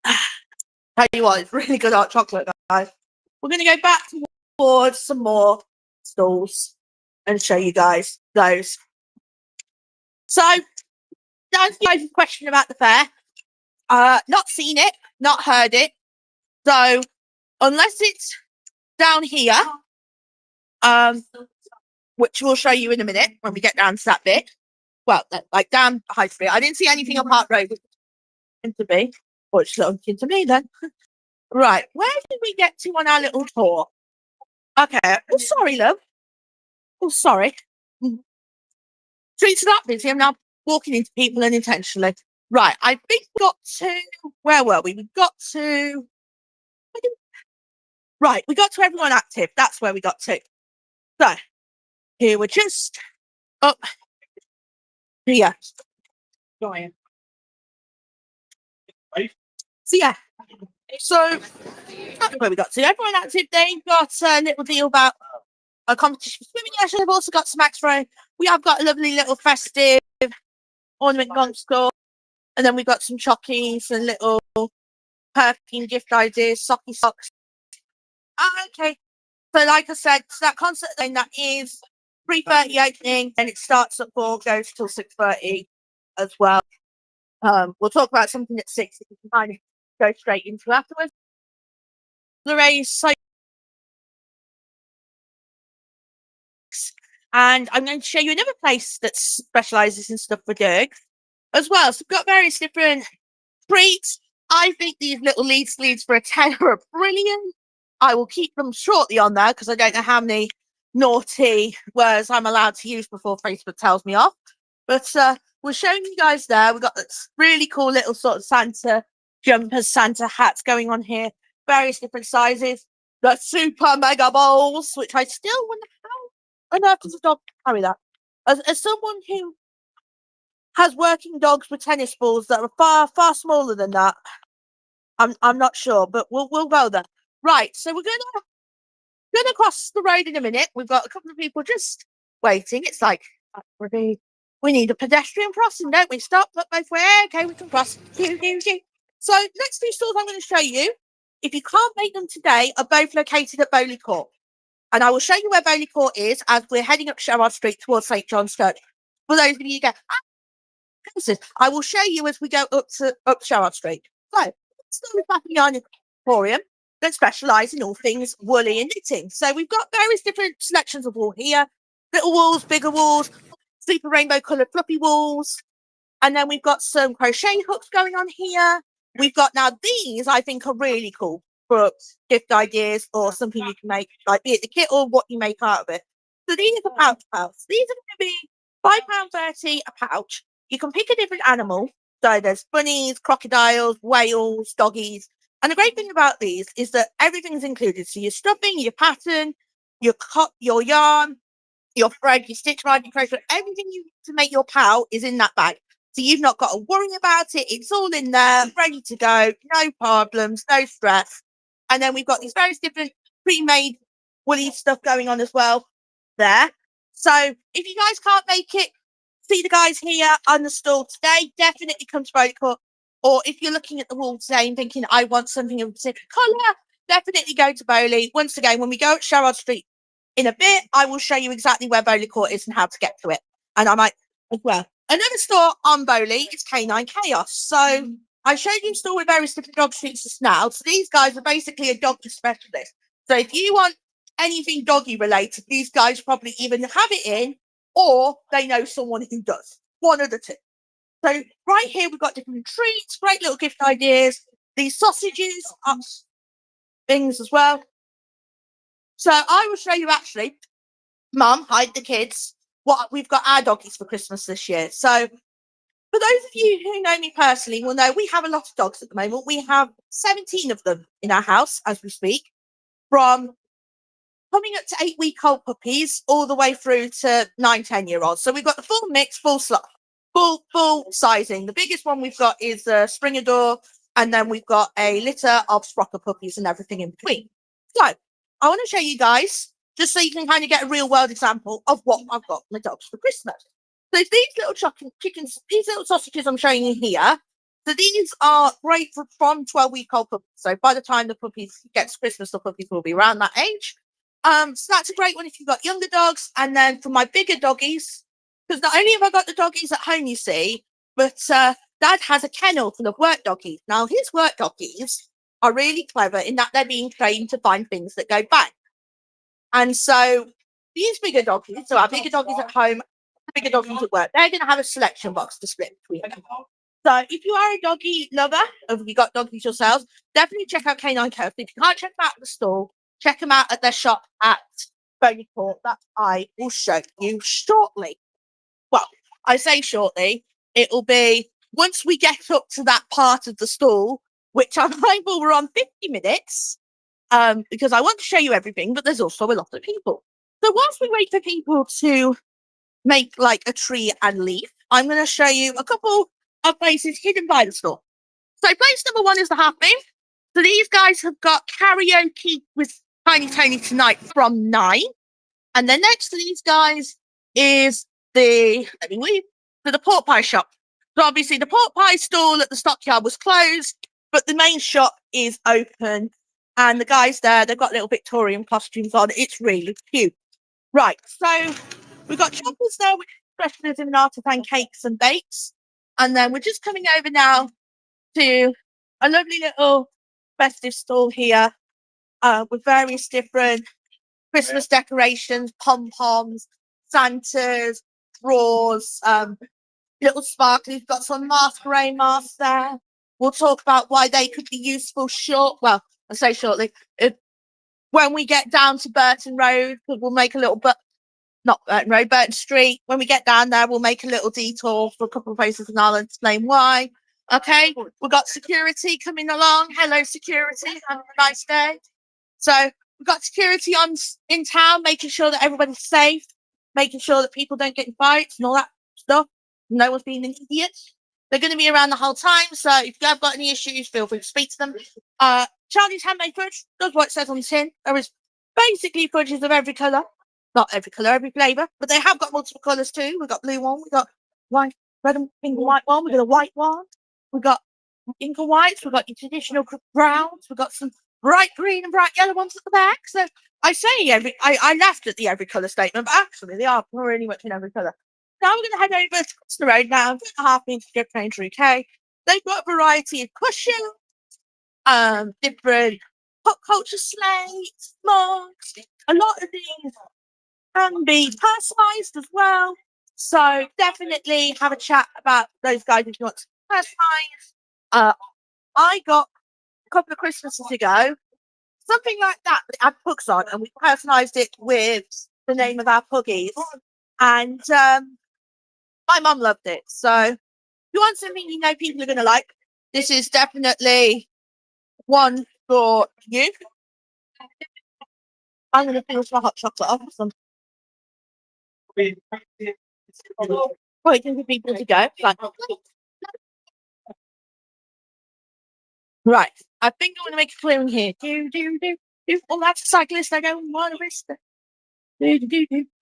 Tell you what, it's really good hot chocolate, guys. We're going to go back towards some more stalls and show you guys those. So, to answer your question about the fair, not seen it, not heard it. So, unless it's down here, which we'll show you in a minute when we get down to that bit. Well, like down High Street. I didn't see anything on Park Road. To be, or it's looking to me then. Right, where did we get to on our little tour? Okay, oh sorry, love. Oh sorry. Streets are that busy. I'm now walking into people unintentionally. Right, I think we got to. Where were we? We got to. Right, we got to everyone active. That's where we got to. So here we're just up here. So yeah. So that's where we got to. Everyone active. They've got a little deal about a competition for swimming. Yes, I've also got some extra. We have got a lovely little festive ornament gun store, and then we've got some chockies and little perfume gift ideas, socky socks. Okay. So like I said, so that concert thing that is 3:30 opening, and it starts at 4, goes till 6:30 as well. We'll talk about something at 6 if you can kind of go straight into afterwards. Lorraine's so, and I'm going to show you another place that specialises in stuff for dogs as well. So we've got various different treats. I think these little lead sleeves for a tenner are brilliant. I will keep them shortly on there because I don't know how many naughty words I'm allowed to use before Facebook tells me off. But we're showing you guys there. We've got this really cool little sort of Santa jumpers, Santa hats going on here, various different sizes. The super mega bowls, which I still wonder how on earth does a dog carry that. As someone who has working dogs with tennis balls that are far smaller than that, I'm not sure, but we'll go there. Right, so we're gonna cross the road in a minute. We've got a couple of people just waiting. It's like we need a pedestrian crossing, don't we? Stop, look both ways. Okay, we can cross. So next 2 stores I'm going to show you, if you can't make them today, are both located at Bowley Court. And I will show you where Bowley Court is as we're heading up Sherrard Street towards St John's Church. For those of you who go, I will show you as we go up Sherrard Street. So let's start with Bath and Yarn Emporium that specialise in all things woolly and knitting. So we've got various different selections of wool here. Little wools, bigger wools, super rainbow coloured fluffy wools. And then we've got some crochet hooks going on here. We've got now these I think are really cool for gift ideas or something you can make, like be it the kit or what you make out of it. So these are pouch pouches. These are going to be £5.30 a pouch. You can pick a different animal. So there's bunnies, crocodiles, whales, doggies. And the great thing about these is that everything's included. So your stuffing, your pattern, your yarn, your thread, your stitch mark, your crochet, everything you need to make your POW is in that bag. So you've not got to worry about it. It's all in there, ready to go. No problems, no stress. And then we've got these various different pre-made woolly stuff going on as well there. So if you guys can't make it, see the guys here on the stall today, definitely come to Bowley Court. Or if you're looking at the wall today and thinking, I want something of a particular colour, definitely go to Bowley. Once again, when we go at Sherrard Street in a bit, I will show you exactly where Bowley Court is and how to get to it. And I might as well. Another store on Bowley is K9 Chaos. So I showed you a store with various different dog treats just now. So these guys are basically a dog specialist. So if you want anything doggy related, these guys probably even have it in, or they know someone who does. One of the two. So right here we've got different treats, great little gift ideas. These sausages, things as well. So I will show you actually, Mum, hide the kids, what we've got our doggies for Christmas this year. So for those of you who know me personally will know we have a lot of dogs at the moment. We have 17 of them in our house as we speak, from coming up to 8-week-old puppies all the way through to 9-10-year-olds. So we've got the full mix, full sizing. The biggest one we've got is a Springador, and then we've got a litter of Sprocker puppies and everything in between. So I want to show you guys just so you can kind of get a real world example of what I've got my dogs for Christmas. So these little chickens, these little sausages I'm showing you here, so these are great from 12-week-old puppies. So by the time the puppies get to Christmas, the puppies will be around that age. So that's a great one if you've got younger dogs. And then for my bigger doggies, because not only have I got the doggies at home, you see, but Dad has a kennel full of work doggies. Now his work doggies are really clever in that they're being trained to find things that go bang. And so these bigger doggies, so our bigger doggies at home, bigger doggies at work, they're going to have a selection box to split between them. So if you are a doggy lover, or if you've got doggies yourselves, definitely check out Canine Curve. If you can't check them out at the store, check them out at their shop at Boney Court that I will show you shortly. Well, I say shortly, it'll be once we get up to that part of the stall, which I'm mindful we're on 50 minutes, because I want to show you everything, but there's also a lot of people. So whilst we wait for people to make like a tree and leaf, I'm going to show you a couple of places hidden by the store. So place number 1 is the Half Moon. So these guys have got karaoke with Tiny Tony tonight from 9. And then next to these guys is the pork pie shop. So obviously the pork pie stall at the stockyard was closed, but the main shop is open. And the guys there, they've got little Victorian costumes on. It's really cute. Right, so we've got choppers there, which specialists in artisan cakes and bakes. And then we're just coming over now to a lovely little festive stall here with various different Christmas decorations, pom-poms, Santas, drawers, little sparkly. We've got some masquerade masks there. We'll talk about why they could be useful I'll say shortly. When we get down to Burton Road, because we'll make a little, not Burton Road, Burton Street. When we get down there, we'll make a little detour for a couple of places and I'll explain why. Okay, we've got security coming along. Hello, security. Have a nice day. So we've got security in town, making sure that everybody's safe, making sure that people don't get in fights and all that stuff. No one's being an idiot. They're going to be around the whole time. So if you have got any issues, feel free to speak to them. Charlie's Handmade Fudge does what it says on the tin. There is basically fudges of every colour. Not every colour, every flavour. But they have got multiple colours too. We've got blue one, we've got white, red and pink and white one, we've got a white one. We've got ink and whites, we've got your traditional browns, we've got some bright green and bright yellow ones at the back. So I say I laughed at the every colour statement, but actually they are pretty much in every colour. Now we're going to head over to the road now, 2.5 minutes to get train to UK. They've got a variety of cushions, different pop culture slates, mugs. A lot of these can be personalised as well. So definitely have a chat about those guys if you want to personalise. I got a couple of Christmases ago something like that had pugs on, and we personalised it with the name of our puggies. And my mum loved it. So if you want something you know people are going to like, this is definitely one for you. I'm going to finish my hot chocolate off. Waiting for people to go. Right. I think I'm going to make a clearing here. Do. Oh, that's a cyclist. I don't want to risk it.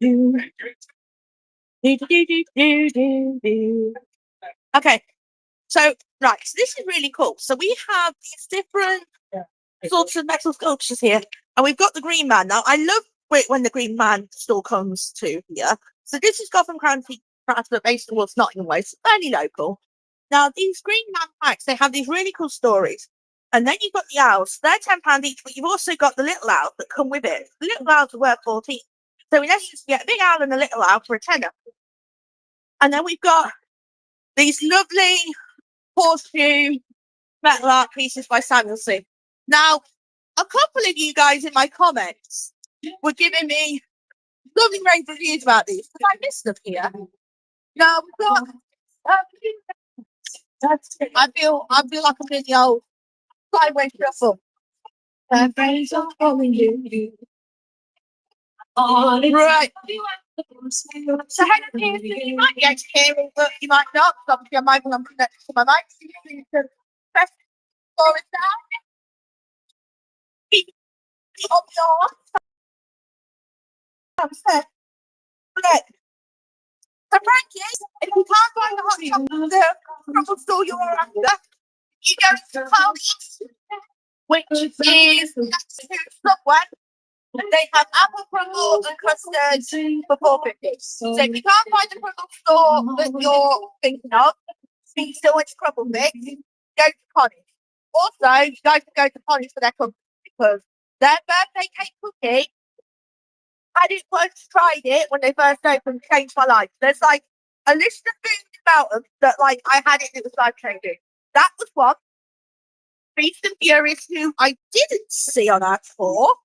Do. Okay. So, right. So this is really cool. So we have these different sorts of metal sculptures here. And we've got the Green Man. Now, I love it when the Green Man still comes to here. So this is Gotham County Craft, but based on what's Nottingham Way. So fairly local. Now, these Green Man packs, they have these really cool stories. And then you've got the owls. They're £10 each, but you've also got the little owls that come with it. The little owls are worth 14. So in essence, you get a big owl and a little owl for a tenner. And then we've got these lovely horseshoe metal art pieces by Samuelson. Now, a couple of you guys in my comments were giving me lovely rave reviews about these, because I missed them here. Now we've got. I feel like I'm in the old Skyway Shuffle. Right. So you might be able to hear it, but you might not. Obviously, I'm connected to my mic. So you can press forward down. On your upset. Look, so Frankie, if you can't find the hot chocolate, the crumble store you're after, you go to Carly's, which is next to Subway. They have apple crumble and custard for $4.50. So if you can't find the crumble store that you're thinking of, but you still want your crumble mix, go to Connie's. Also, you guys can go to Connie's for their cookies because their birthday cake cookie, I didn't first tried it when they first opened, changed my life. There's like a list of foods about them that like I had it and it was life changing. That was one. Beast and Furious, who I didn't see on our tour,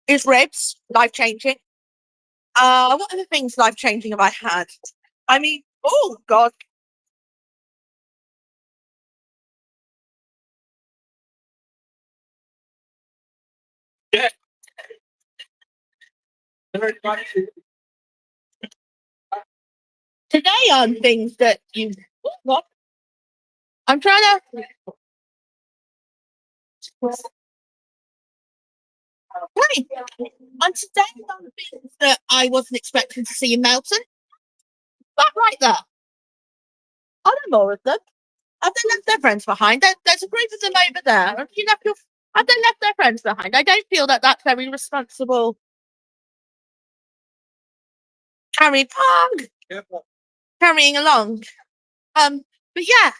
is ribs, life changing. What other things life changing have I had? I mean, oh god. Yeah. Today on things that you what? I'm trying to. Right. On today on things that I wasn't expecting to see in Melton. That right there. I know more of them. Have they left their friends behind? There's a group of them over there. Have they left their friends behind? I don't feel that that's very responsible. Carrying along. But yeah.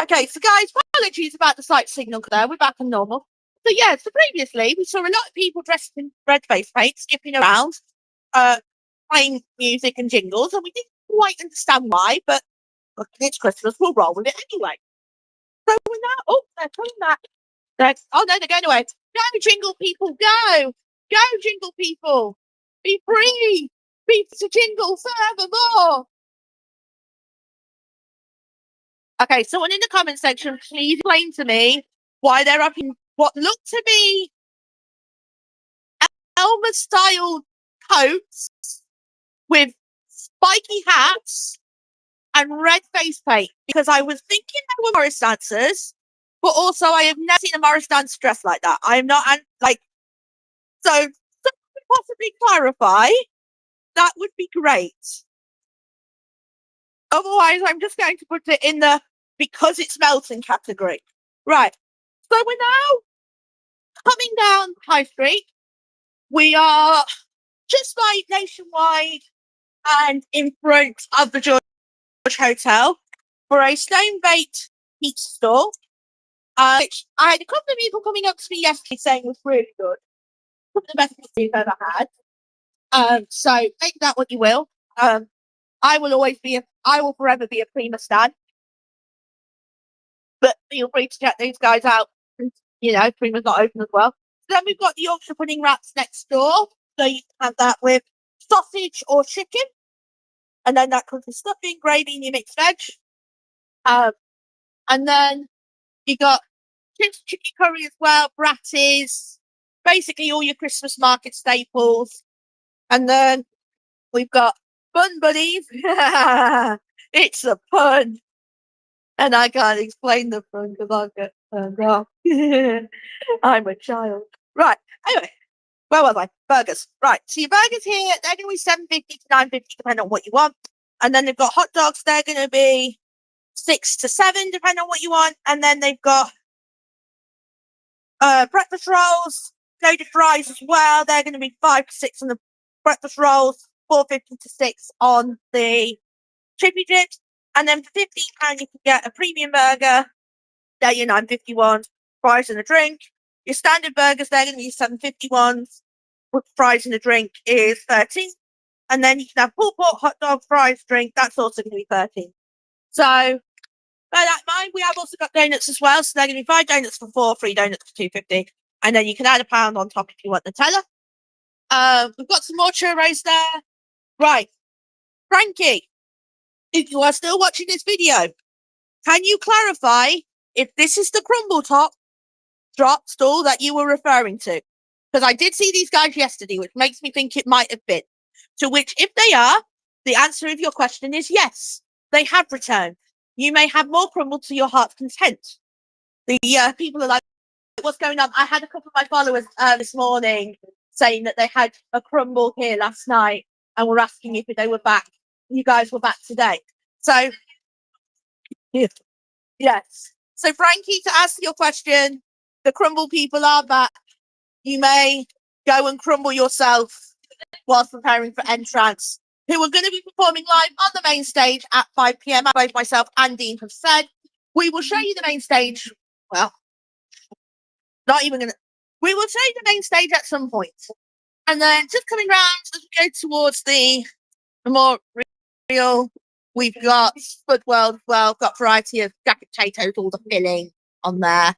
Okay, so guys, apologies about the slight signal there. We're back on normal. So yeah, so previously we saw a lot of people dressed in red face paint, skipping around, playing music and jingles, and we didn't quite understand why, but look, it's Christmas, we'll roll with it anyway. So we're now, oh, they're coming back. Oh no, they're going away. Go, jingle people, go! Go, jingle people! Be free! Be to jingle forevermore! Okay, someone in the comment section, please explain to me why they're up in what look to be Elmer-style coats with spiky hats and red face paint. Because I was thinking they were Morris dancers, but also I have never seen a Morris dancer dressed like that. I am not like. So, someone could possibly clarify. That would be great. Otherwise, I'm just going to put it in the because it's Melton category. Right. So we're now coming down High Street. We are just by Nationwide and in front of the George Hotel for a stone baked pizza store. Which I had a couple of people coming up to me yesterday saying was really good. Some of the best pizza you've ever had. So take that what you will. I will forever be a Prima stan. But feel free to check these guys out. You know, Prima's not open as well. Then we've got the Yorkshire pudding wraps next door. So you can have that with sausage or chicken. And then that comes with stuffing, gravy, and your mixed veg. And then you got chicken curry as well, bratties, basically all your Christmas market staples. And then we've got Bun Buddies. It's a pun. And I can't explain the pun because I'll get turned off. I'm a child. Right. Anyway, where was I? Burgers. Right. So your burgers here, they're going to be $7.50 to $9.50 depending on what you want. And then they've got hot dogs. They're going to be $6 to $7 depending on what you want. And then they've got breakfast rolls, loaded fries as well. They're going to be $5 to $6 on the breakfast rolls, $4.50 to $6 on the chippy dips. And then for £15 you can get a premium burger. They're your $9.51, fries and a drink. Your standard burgers, they're going to be $7.51 with fries and a drink is $13. And then you can have pulled pork, hot dog, fries, drink. That's also going to be $13. So bear that in mind. We have also got donuts as well. So they're going to be 5 donuts for $4, 3 donuts for $2.50. And then you can add £1 on top if you want Nutella. We've got some more churros there. Right. Frankie, if you are still watching this video, can you clarify if this is the crumble drop stall that you were referring to. Because I did see these guys yesterday, which makes me think it might have been. To which, if they are, the answer of your question is yes, they have returned. You may have more crumble to your heart's content. The people are like, what's going on? I had a couple of my followers this morning saying that they had a crumble here last night and were asking if they were back. You guys were back today. So, yes. So, Frankie, to answer your question, the crumble people are back. You may go and crumble yourself whilst preparing for entrance, who are going to be performing live on the main stage at 5 p.m. Both myself and Dean have said we will show you the main stage. Well, not even going to. We will show you the main stage at some point. And then just coming round as we go towards the memorial, we've got Spud World as well, got variety of jacket potatoes, all the filling on there.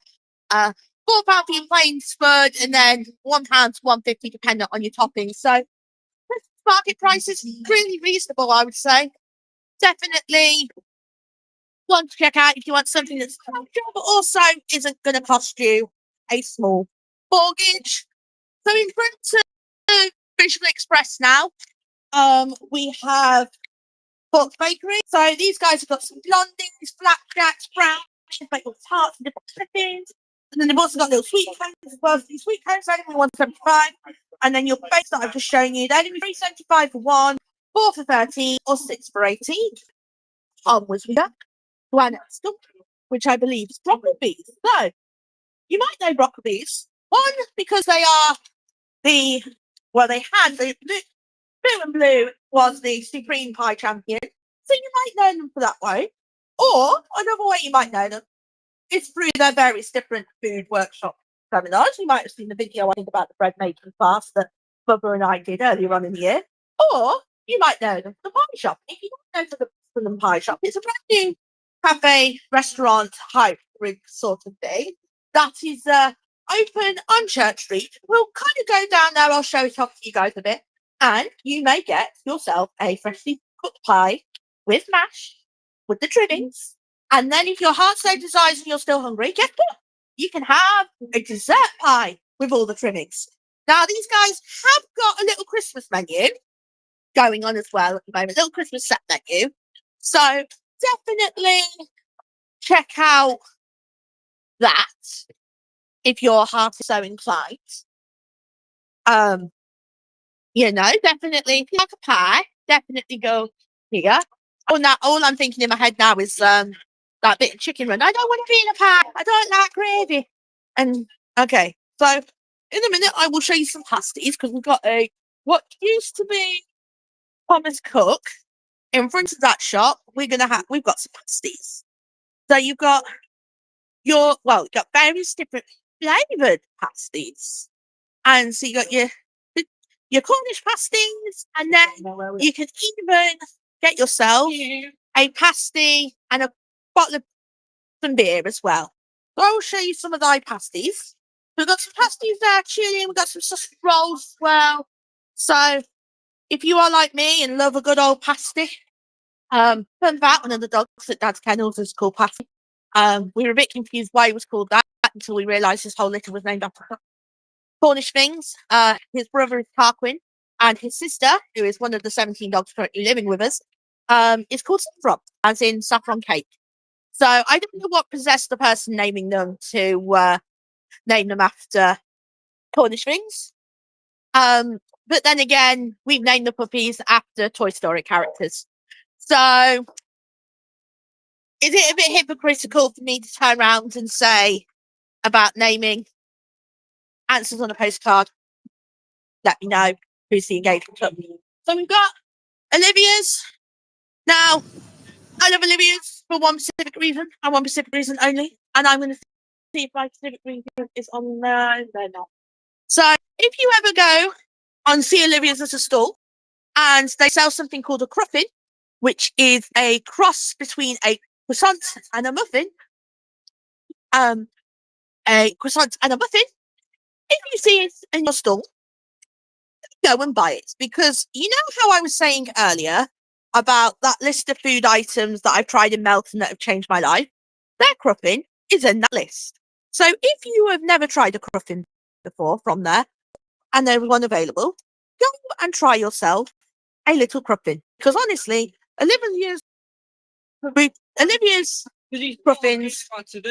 £4 for your plain spud, and then £1 to £1.50 depending on your toppings. So market price is really reasonable, I would say. Definitely one to check out if you want something that's functional, but also isn't going to cost you a small mortgage. So in front of Visual Express now, we have Pork Bakery. So these guys have got some blondings, flapjacks, brownies, bagel tarts, and different toppings. And then they've also got little sweet cones as well. So these sweet cones are only £1.75. And then your base that I've just shown you, they're only £3.75 for one, 4 for 13, or 6 for 18. Onwards we go to our next stop, which I believe is Broccoli Bees. So you might know Broccoli Bees. One, because they are they had the Blue and Blue was the Supreme Pie champion. So you might know them for that way. Or another way you might know them is through their various different food workshop seminars. You might have seen the video, I think, about the bread making class that Bubba and I did earlier on in the year. Or you might know them from the pie shop. If you don't know from the pie shop, it's a brand new cafe, restaurant, hybrid sort of thing that is open on Church Street. We'll kind of go down there. I'll show it off to you guys a bit. And you may get yourself a freshly cooked pie with mash, with the trimmings. And then if your heart so desires and you're still hungry, guess what? You can have a dessert pie with all the trimmings. Now, these guys have got a little Christmas menu going on as well at the moment, little Christmas set menu. So definitely check out that if your heart is so inclined. Definitely, if you like a pie, definitely go here. Oh, now all I'm thinking in my head now is that bit of chicken run. I don't want to be in a pie. I don't like gravy. And okay, so in a minute I will show you some pasties because we've got what used to be Thomas Cook in front of that shop. We've got some pasties. So you've got you've got various different flavoured pasties, and so you got your Cornish pasties, and then you can even get yourself a pasty and a bottle of some beer as well. So I will show you some of thy pasties. We've got some pasties there, chili, and we've got some sausage rolls as well. So if you are like me and love a good old pasty, fun fact, one of the dogs at Dad's Kennels is called Pasty. We were a bit confused why it was called that until we realised his whole litter was named after Cornish things. His brother is Tarquin, and his sister, who is one of the 17 dogs currently living with us, is called Saffron, as in saffron cake. So I don't know what possessed the person naming them to name them after Cornish things. But then again, we've named the puppies after Toy Story characters. So is it a bit hypocritical for me to turn around and say about naming answers on a postcard? Let me know who's the engagement club. So we've got Olivia's. Now, I love Olivia's for one specific reason, and one specific reason only. And I'm going to see if my specific reason is on there. They're not. So if you ever go and see Olivia's at a stall, and they sell something called a cruffin, which is a cross between a croissant and a muffin. A croissant and a muffin. If you see it in your stall, go and buy it, because you know how I was saying earlier about that list of food items that I've tried in Melton that have changed my life. They're cruffin, is in that list. So if you have never tried a cruffin before from there, and there's one available, go and try yourself a little cruffin. Because honestly, Olivia's cruffins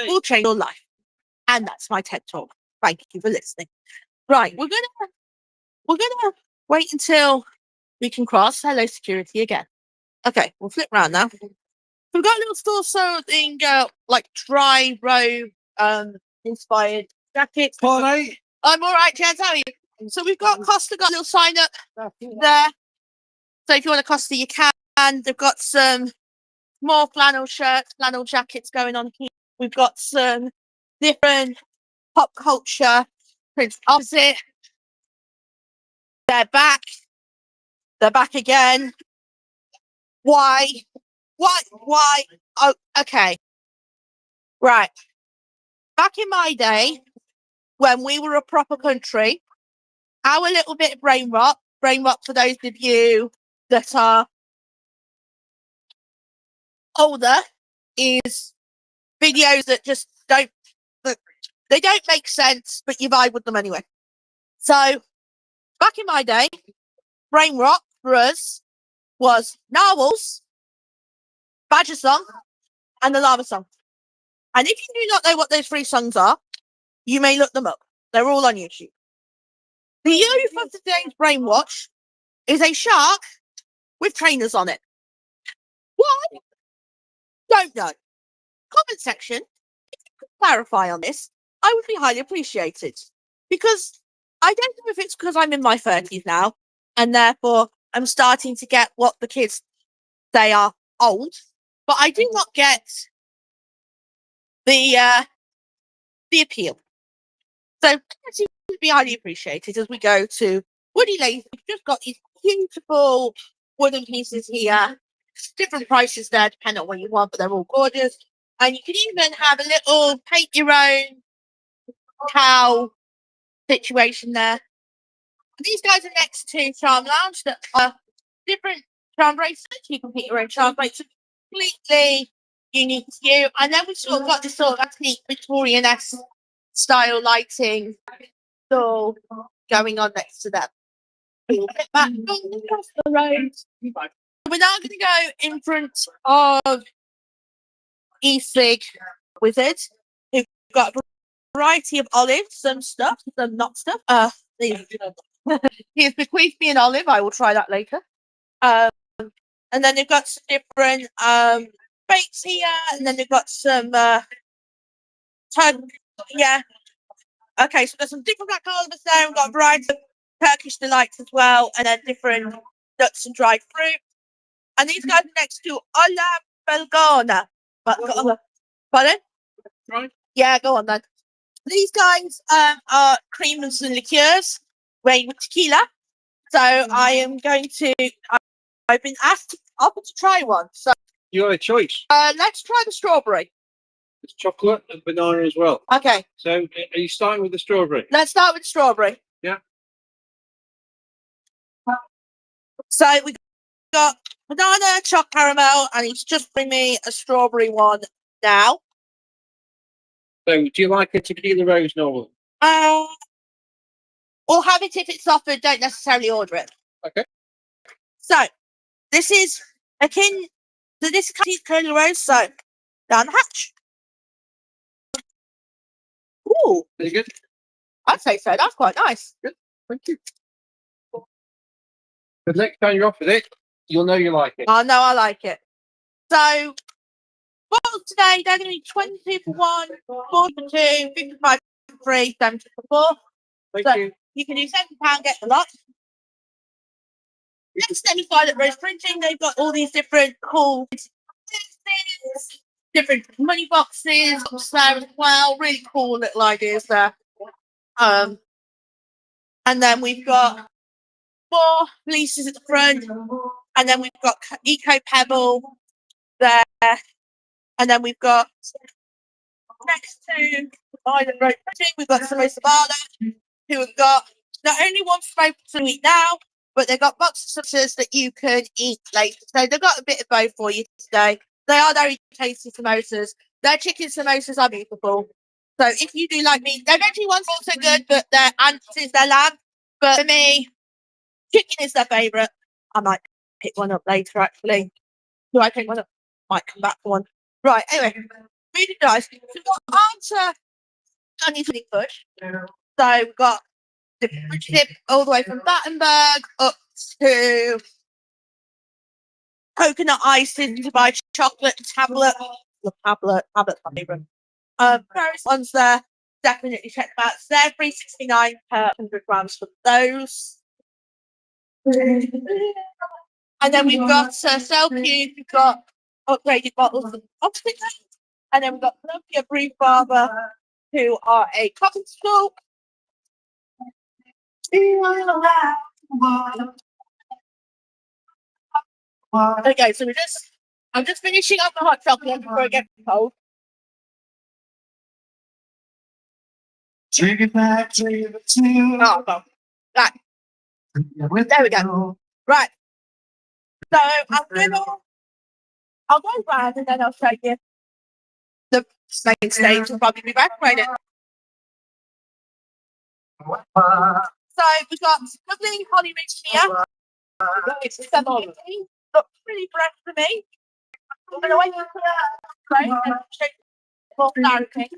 will change your life. And that's my TED talk. Thank you for listening. Right, we're gonna wait until we can cross. Hello, security again. Okay, we'll flip around now. We've got a little store selling like dry robe inspired jackets. Party. I'm all right, Jazz. How are you? So we've got Costa got a little sign up there. So if you want a Costa, you can. They've got some more flannel shirts, flannel jackets going on here. We've got some different pop culture prints opposite. They're back. They're back again. Why? Why? Oh, okay. Right. Back in my day, when we were a proper country, our little bit of brain rot for those of you that are older, is videos that just don't make sense, but you vibe with them anyway. So back in my day, brain rot for us was Narwhals, Badger Song, and the Lava Song. And if you do not know what those three songs are, you may look them up. They're all on YouTube. The youth of today's brainwash is a shark with trainers on it. Why? Don't know. Comment section, if you could clarify on this, I would be highly appreciated. Because I don't know if it's because I'm in my 30s now, and therefore I'm starting to get what the kids say are old, but I do not get the appeal. So it would be highly appreciated as we go to Woody Lace. We've just got these beautiful wooden pieces here. Different prices there, depending on what you want, but they're all gorgeous. And you can even have a little paint your own cow situation there. These guys are next to Charm Lounge that are different charm bracelets. You can pick your own charm bracelet, completely unique to you. And then we've sort of got this sort of antique Victorian-esque style lighting still going on next to them. Back across the road. We're now going to go in front of E-Cig Wizard, who've got a variety of olives, some stuff, some not stuff. He has bequeathed me an olive. I will try that later. And then they've got some different bakes here, and then they've got some yeah. Okay, so there's some different black olives there. We've got a variety of Turkish delights as well, and then different nuts and dried fruit. And these guys are next to Olla Belgona. Pardon? Right. Yeah, go on then. These guys are creamers and liqueurs made with tequila. So I am going to. I've been offered to try one. So You got a choice. let's try the strawberry. It's chocolate and banana as well. Okay, So are you starting with the strawberry? let's start with strawberry. Yeah. So we got banana, chocolate caramel, and he's just bringing me a strawberry one now. So do you like a tequila rose novel? Or have it if it's offered, don't necessarily order it. Okay. So, this is akin to this curly rose, so down the hatch. Ooh, Very good. I'd say so. That's quite nice. Thank you. The next time you're off with it, you'll know you like it. Oh, no, I like it. So, bottles today, they're going to be 22 for 1, 4 for 2, 55 for 3, 70 for 4. Thank So, you. you can do £7, get the lot. Next to them is Violet Rose Printing. They've got all these different cool different money boxes there as well. Really cool little ideas there. And then we've got more fleeces at the front. And then we've got Eco Pebble there. And then we've got next to Violet Rose Printing, we've got Samosa Bala, who have got not only one smoke to eat now, but they've got boxes of samosas that you can eat later. So they've got a bit of both for you today. They are very tasty samosas. Their chicken samosas are beautiful. So if you do like me, their veggie ones are also good, but their ants is their lamb. But for me, chicken is their favourite. I might pick one up later, actually. Do I pick one up? Might come back for one. Right, anyway, really nice. So we've got answer onion pudding push. So we've got the fridge dip all the way from Battenberg up to coconut ice into my chocolate tablet. The tablet's my favourite. Various ones there. Definitely check them out. So they're $3.69 per 100 grams for those. And then we've got Cell Cube, we've got upgraded bottles of optic, and then we've got Columbia Brew Farmer, who are a cotton school. Okay, so I'm just finishing up the hot chocolate before I get cold. Take it back to the two. Oh, well, right. There we go. Right. So I'll go round and then I'll show you the main stage. Will probably be back right now. So we've got lovely Holly Ridge here. It's 7:15. Looks pretty fresh to me. I'm going to wait for that and show you more clarity.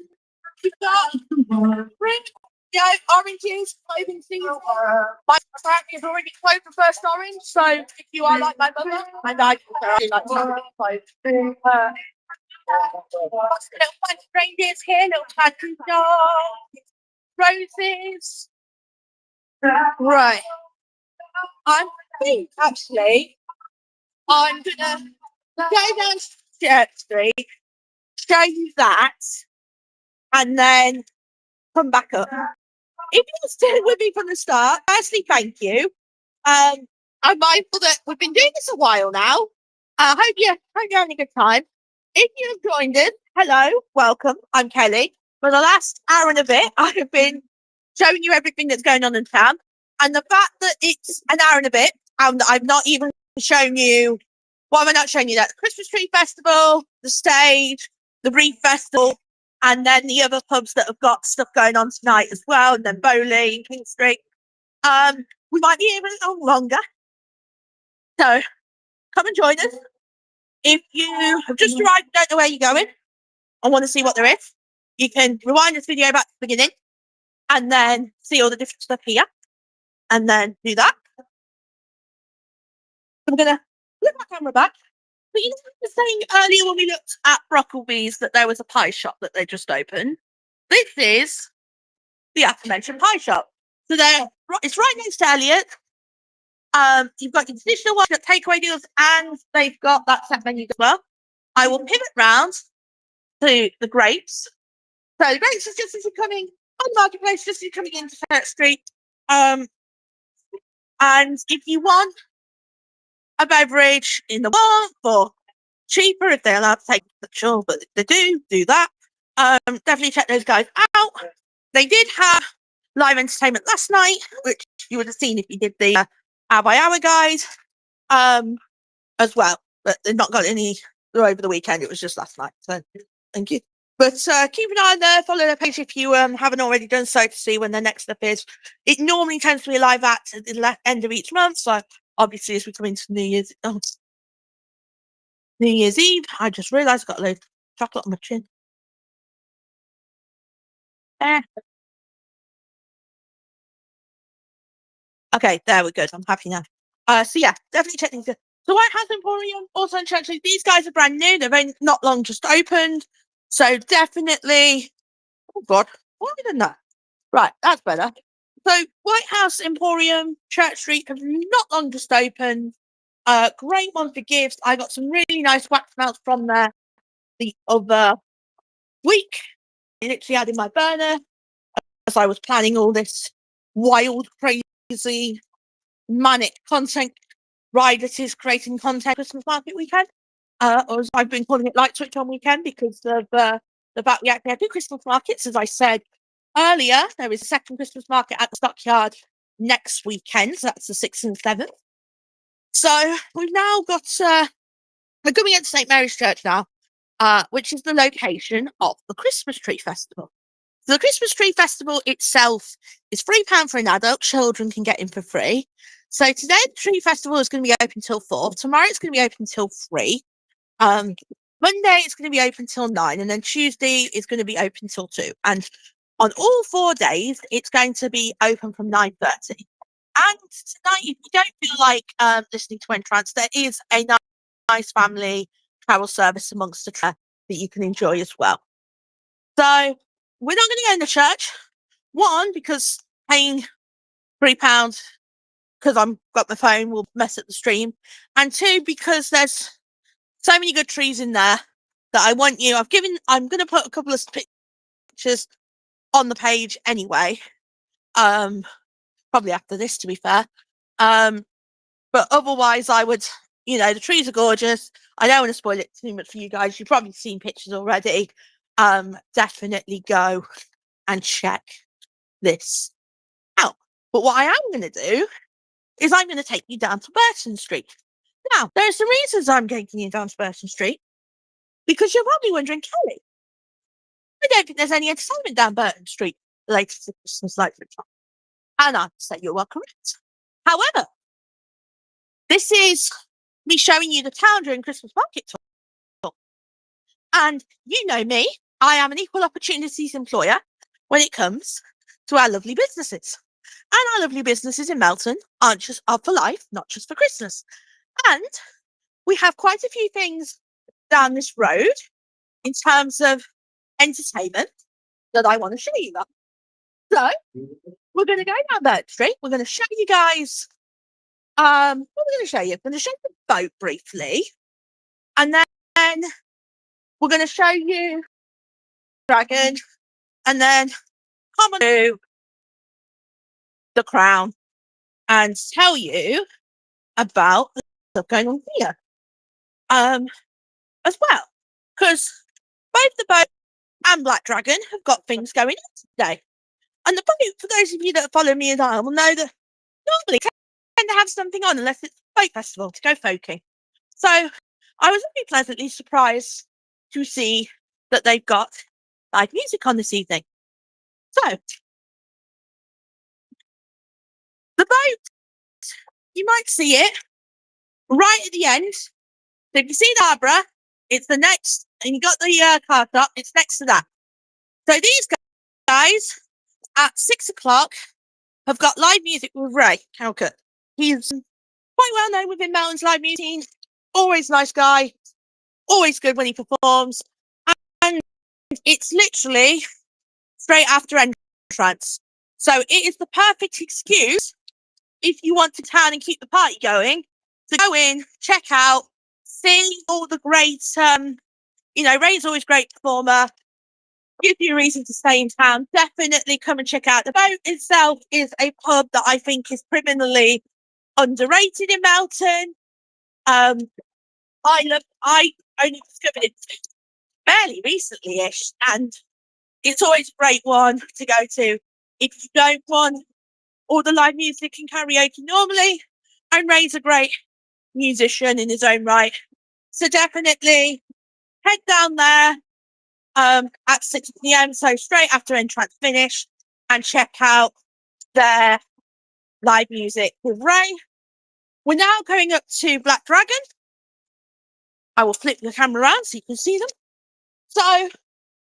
We've got spring, oranges, clothing season. My crack is already closed for first orange, so if you are like my mother, and I really like to clothes. Little fancy reindeers here, little fancy dogs, roses. Right. I think actually I'm gonna go down Church Street, show you that, and then come back up. If you're still with me from the start, firstly, thank you. I'm mindful that we've been doing this a while now. I hope you're having a good time. If you've joined us, hello, welcome. I'm Kelly. For the last hour and a bit, I have been showing you everything that's going on in town. And the fact that it's an hour and a bit, and I've not even shown you, why am I not showing you that? The Christmas Tree Festival, the stage, the Reef Festival, and then the other pubs that have got stuff going on tonight as well, and then Bowley, King Street. We might be here a little longer. So come and join us. If you have just arrived and don't know where you're going and want to see what there is, you can rewind this video back to the beginning and then see all the different stuff here. And then do that. I'm going to flip my camera back. But you know, I was saying earlier when we looked at Brockleby's that there was a pie shop that they just opened. This is the aforementioned pie shop. So it's right next to Elliot. You've got your traditional ones, you've got takeaway deals, and they've got that set menu as well. I will pivot round to the grapes. So the grapes is just as you're coming on the marketplace, just as you're coming into Church Street. And if you want a beverage in the bar for cheaper, if they're allowed to take the sure, but if they do that. Definitely check those guys out. They did have live entertainment last night, which you would have seen if you did the hour by hour guide as well. But they've not got any over the weekend. It was just last night. So thank you. But keep an eye on there. Follow their page if you haven't already done so to see when their next stuff is. It normally tends to be a live at the end of each month. So obviously, as we come into New Year's Eve, I just realised I've got a load of chocolate on my chin. Okay, there we go. I'm happy now. So yeah, definitely check things out. The White House Emporium, also in Church Street. These guys are brand new. They've only not long just opened. So definitely, oh God, why have I done that? Right, that's better. So White House Emporium, Church Street have not long just opened. Great one for gifts. I got some really nice wax melts from there the other week. I literally had in my burner as I was planning all this wild, crazy, manic content ride that is creating content Christmas market weekend. Or as I've been calling it, Light Switch on weekend, because of the fact we actually have two Christmas markets. As I said earlier, there is a second Christmas market at the Stockyard next weekend. So that's the 6th and 7th. So we've now got we're coming into St Mary's Church now. which is the location of the Christmas Tree Festival. So the Christmas Tree Festival itself is £3 for an adult. Children can get in for free. So today the Tree Festival is going to be open till 4. Tomorrow it's going to be open till 3. Monday it's going to be open till 9, and then Tuesday is going to be open till 2. And on all 4 days, it's going to be open from 9:30. And tonight, if you don't feel like listening to Entrance, there is a nice family carol service amongst the tree that you can enjoy as well. So we're not going to go in the church. One, because paying £3 because I've got my phone will mess up the stream, and 2, because there's so many good trees in there that I want you. I'm going to put a couple of pictures on the page anyway. Probably after this, to be fair. But otherwise, I would, the trees are gorgeous. I don't want to spoil it too much for you guys. You've probably seen pictures already. Definitely go and check this out. But what I am going to do is I'm going to take you down to Burton Street. Now, there are some reasons I'm taking you down to Burton Street, because you're probably wondering, Kelly, I don't think there's any entertainment down Burton Street later to Christmas like this. And I'd say you're well correct. However, this is me showing you the town during Christmas market tour. And you know me, I am an equal opportunities employer when it comes to our lovely businesses. And our lovely businesses in Melton aren't just for life, not just for Christmas. And we have quite a few things down this road in terms of entertainment that I want to show you. So we're going to go down Burton Street. We're going to show you guys. What are we going to show you? I'm going to show you the boat briefly, and then we're going to show you Dragon, and then come on to the Crown and tell you about the stuff going on here. As well, because both the boat and Black Dragon have got things going on today. And the boat, for those of you that follow me and I will know that normally tend to have something on unless it's a boat festival to go folking. So I was really pleasantly surprised to see that they've got live music on this evening. So the boat, you might see it right at the end. So if you see the Abra, it's the next, and you got the car top, it's next to that. So these guys at 6 o'clock have got live music with Ray Calcutt. He's quite well known within Melton's live music. Always nice guy, always good when he performs. And it's literally straight after Entrance. So it is the perfect excuse if you want to town and keep the party going to go in, check out, see all the great, Ray's always a great performer. Gives you a reason to stay in town. Definitely come and check out. The boat itself is a pub that I think is criminally underrated in Melton. I only discovered it fairly recently-ish, and it's always a great one to go to if you don't want all the live music and karaoke normally. And Ray's a great musician in his own right. So definitely head down there at 6 p.m. So straight after Entrance finish, and check out their live music with Ray. We're now going up to Black Dragon. I will flip the camera around so you can see them. So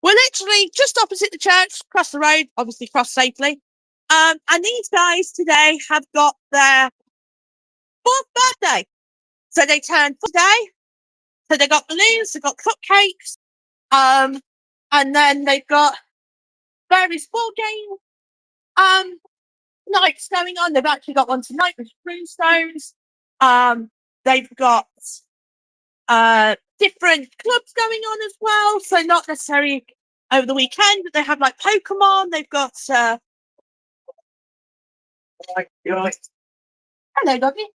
we're literally just opposite the church, across the road, obviously cross safely. And these guys today have got their 4th birthday. So they turned 4 today. So they got balloons, they've got cupcakes, and then they've got various board game nights going on. They've actually got one tonight with Runestones. They've got different clubs going on as well. So not necessarily over the weekend, but they have like Pokemon. They've got hello, Dobby.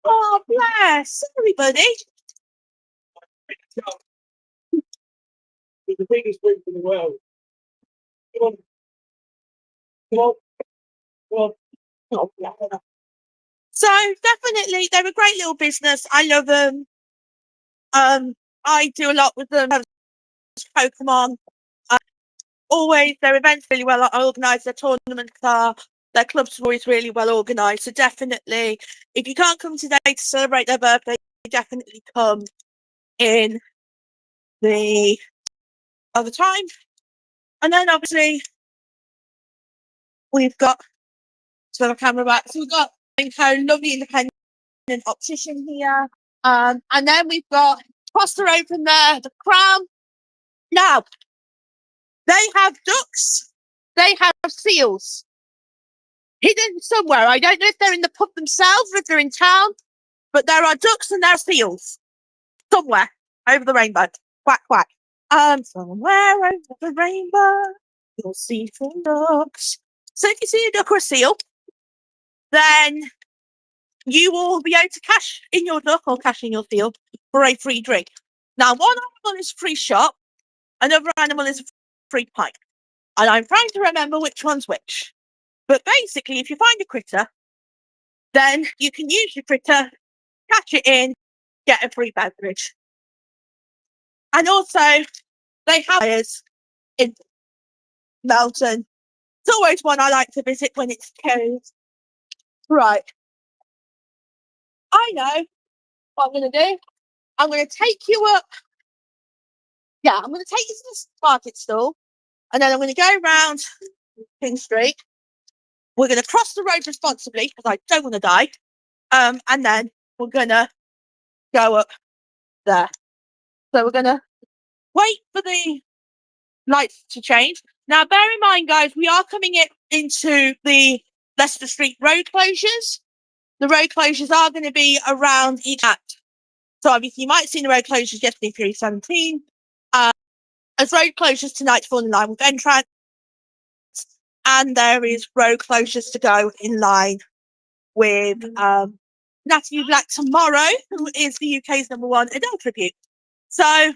Oh, bless everybody. The biggest win in the world. Come on. Come on. Come on. Oh, yeah. So definitely, they're a great little business. I love them. I do a lot with them. Pokemon. Always, their events really well organised. Their tournaments are, their clubs are always really well organised. So definitely, if you can't come today to celebrate their birthday, definitely come in the other time. And then obviously, we've got the camera back. So we've got lovely independent optician here. And then we've got across the road from there, the Crown. Now, they have ducks, they have seals hidden somewhere. I don't know if they're in the pub themselves or if they're in town, but there are ducks and there are seals somewhere over the rainbow. Quack, quack. Somewhere over the rainbow, you'll see some ducks. So if you see a duck or a seal, then you will be able to cash in your duck or cash in your seal for a free drink. Now, one animal is a free shot, another animal is a free pint. And I'm trying to remember which one's which. But basically, if you find a critter, then you can use your critter, catch it in, get a free beverage. And also, they have fires in Melton. It's always one I like to visit when it's cold. Right. I know what I'm going to do. I'm going to take you up. Yeah, I'm going to take you to this market stall. And then I'm going to go round King Street. We're going to cross the road responsibly because I don't want to die. And then we're going to go up there. So we're going to wait for the lights to change. Now, bear in mind, guys, we are coming into the Leicester Street road closures. The road closures are going to be around each act. So obviously, you might have seen the road closures yesterday for 17. As road closures tonight fall in line with entrance. And there is road closures to go in line with Natalie Black tomorrow, who is the UK's #1 adult tribute. So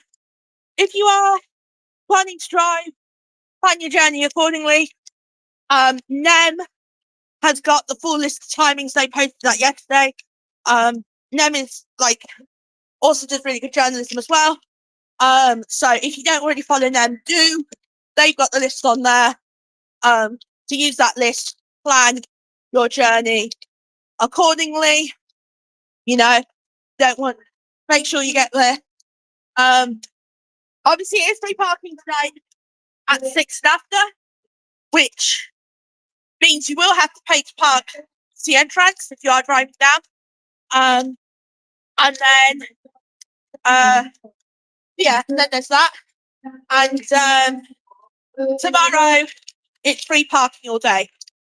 if you are planning to drive, plan your journey accordingly. Nem has got the full list of timings. They posted that yesterday. Nem is also does really good journalism as well. So if you don't already follow Nem, do. They've got the list on there. To use that list, plan your journey accordingly. Make sure you get there. Obviously it is free parking tonight at 6 and after, which means you will have to pay to park the entrance if you are driving down. And then then there's that. And tomorrow it's free parking all day.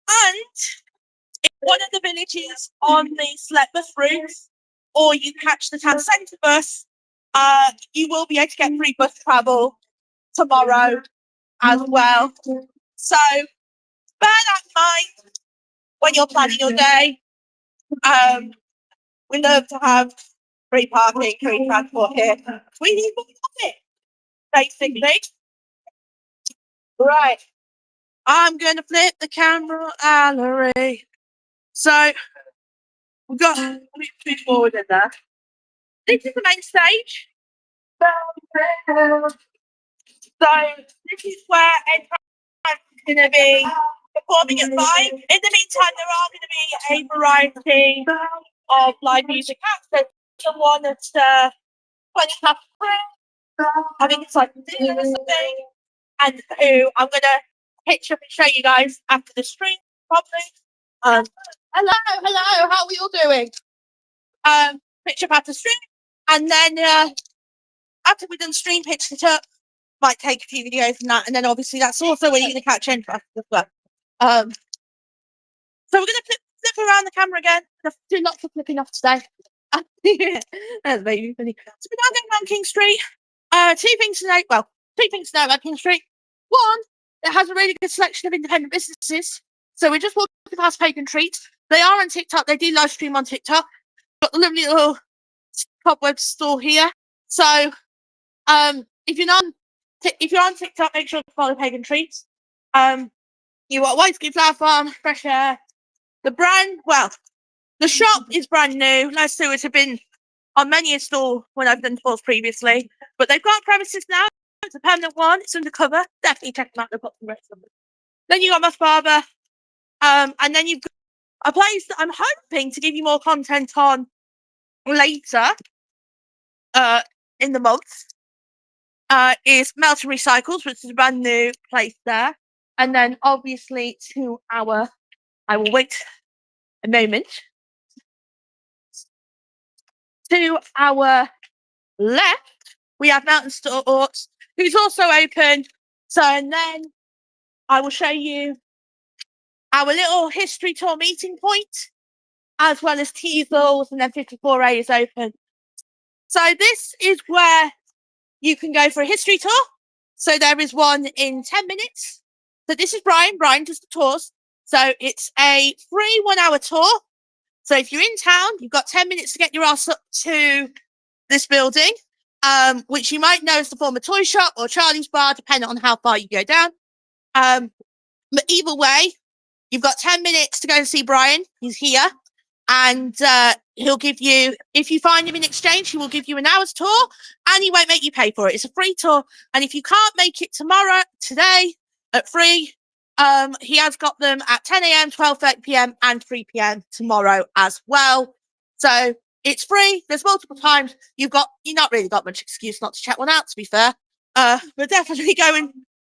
And in one of the villages on the Select Bus routes, or you catch the town centre bus, you will be able to get free bus travel tomorrow as well. So bear that in mind when you're planning your day. We love to have free parking, free transport here. We need more of it, basically. Right. I'm going to flip the camera gallery. So we've got move forward in there. This is the main stage. So this is where entrance is going to be performing at 5. In the meantime, there are going to be a variety of live music acts. There's someone at 20 past 3. I think it's like dinner or something. And who I'm going to pitch up and show you guys after the stream, probably. Hello, how are we all doing? Pitch up after the stream. And then after we've done stream, pitch it up. Might take a few videos from that. And then obviously that's also where you're going to catch interest as well. So we're going to flip around the camera again. Do lots of flipping off today. That's maybe funny. So we're now going around King Street. Two things to know about King Street. One, it has a really good selection of independent businesses. So we're just walking past Pagan Treat. They are on TikTok. They do live stream on TikTok. Got the lovely little cobweb store here. So if you're on TikTok, make sure to follow Pagan Treats. You got White Skin Flower Farm, Fresh Air. The brand, well, The shop is brand new. Les Stewards have been on many a stall when I've done tours previously, but they've got premises now. It's a permanent one. It's undercover. Definitely check them out. They've got some great stuff. Then you got Muff Barber, and then you've got a place that I'm hoping to give you more content on later in the month. Is Melton Recycles, which is a brand new place there, and then obviously I will wait a moment. To our left, we have Mountain Sports, who's also open. So, and then I will show you our little history tour meeting point, as well as Teasels, and then 54A is open. So this is where you can go for a history tour. So there is one in 10 minutes. So this is Brian. Brian does the tours. So it's a free 1 hour tour. So if you're in town, you've got 10 minutes to get your ass up to this building, which you might know as the former toy shop or Charlie's Bar, depending on how far you go down. But either way, you've got 10 minutes to go and see Brian. He's here. And he'll give you, if you find him in exchange, he will give you an hour's tour and he won't make you pay for it. It's a free tour. And if you can't make it today at 3, he has got them at 10 a.m, 12:30 p.m, and 3 p.m. tomorrow as well. So it's free. There's multiple times. You've not really got much excuse not to check one out, to be fair. But definitely go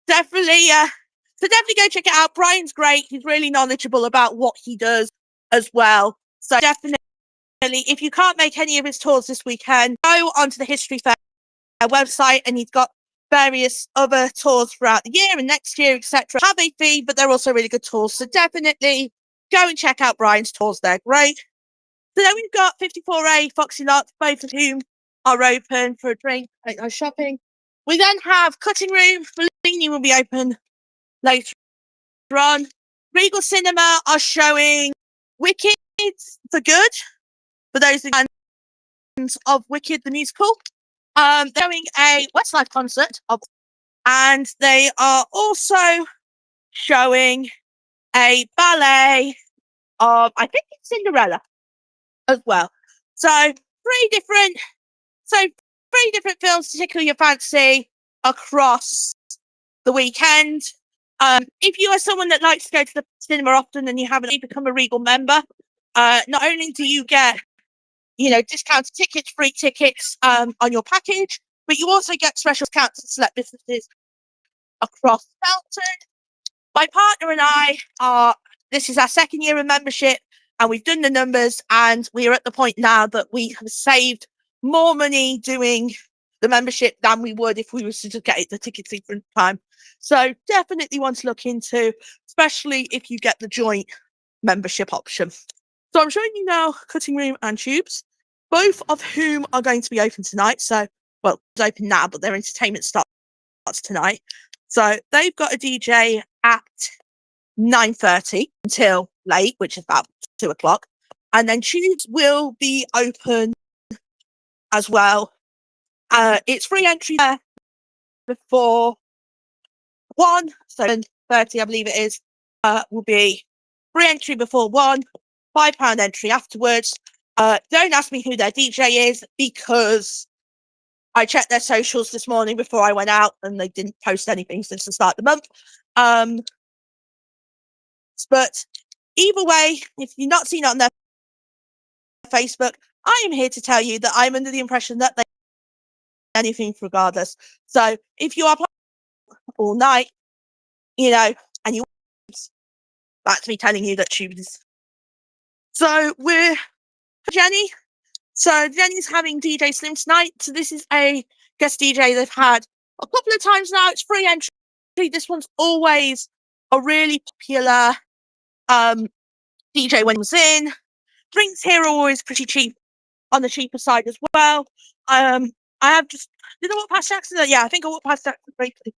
check it out. Brian's great. He's really knowledgeable about what he does as well. So definitely, if you can't make any of his tours this weekend, go onto the History Fair website, and he's got various other tours throughout the year and next year, etc. Have a fee, but they're also really good tours. So definitely go and check out Brian's tours. They're great. So then we've got 54A, Foxy Lots, both of whom are open for a drink, shopping. We then have Cutting Room. Fellini will be open later on. Regal Cinema are showing Wicked for Good, for those fans of Wicked the musical. They're doing a Westlife concert, and they are also showing a ballet of, I think it's Cinderella as well. So three different films to tickle your fancy across the weekend. If you are someone that likes to go to the cinema often and you haven't become a Regal member, not only do you get, discounted tickets, free tickets on your package, but you also get special discounts to select businesses across Melton. My partner and this is our 2nd year of membership, and we've done the numbers, and we are at the point now that we have saved more money doing the membership than we would if we were to just get the tickets in front of time. So definitely want to look into, especially if you get the joint membership option. So I'm showing you now Cutting Room and Tubes, both of whom are going to be open tonight. So, well, it's open now, but their entertainment starts tonight. So they've got a DJ at 9:30 until late, which is about 2 o'clock. And then Tubes will be open as well. It's free entry there before 1, so 7:30, I believe it is, will be free entry before 1, £5 entry afterwards. Don't ask me who their DJ is, because I checked their socials this morning before I went out and they didn't post anything since the start of the month. But either way, if you've not seen it on their Facebook, I am here to tell you that I'm under the impression that they anything regardless. So if you are playing all night, and you, that's me telling you that Tubes. So we're Jenny. So Jenny's having DJ Slim tonight. So this is a guest DJ they've had a couple of times now. It's free entry. This one's always a really popular DJ when it was in. Drinks here are always pretty cheap, on the cheaper side as well. I have just, did I walk past Jackson? Yeah, I think I walked past Jackson briefly.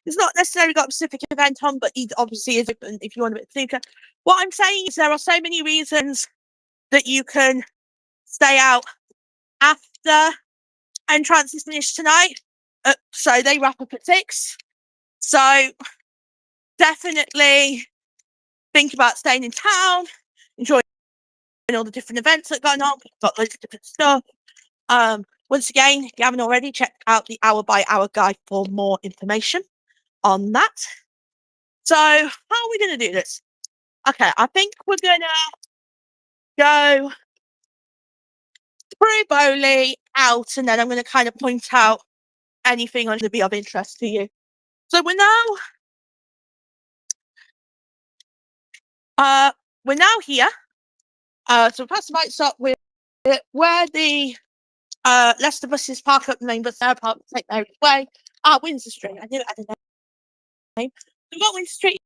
It's not necessarily got a specific event on, but he obviously is open if you want a bit of snooker. What I'm saying is there are so many reasons that you can stay out after entrance is finished tonight. So they wrap up at 6. So definitely think about staying in town, enjoy all the different events that are going on. We've got loads of different stuff. Once again, if you haven't already, check out the hour by hour guide for more information on that. So how are we going to do this? Okay, I think we're going to go through Bowley out, and then I'm going to kind of point out anything going to be of interest to you. So we're now here. So past the bike stop with where the Leicester buses park up the main bus park, take their way. Windsor Street. I knew it had a name. We've got Windsor Street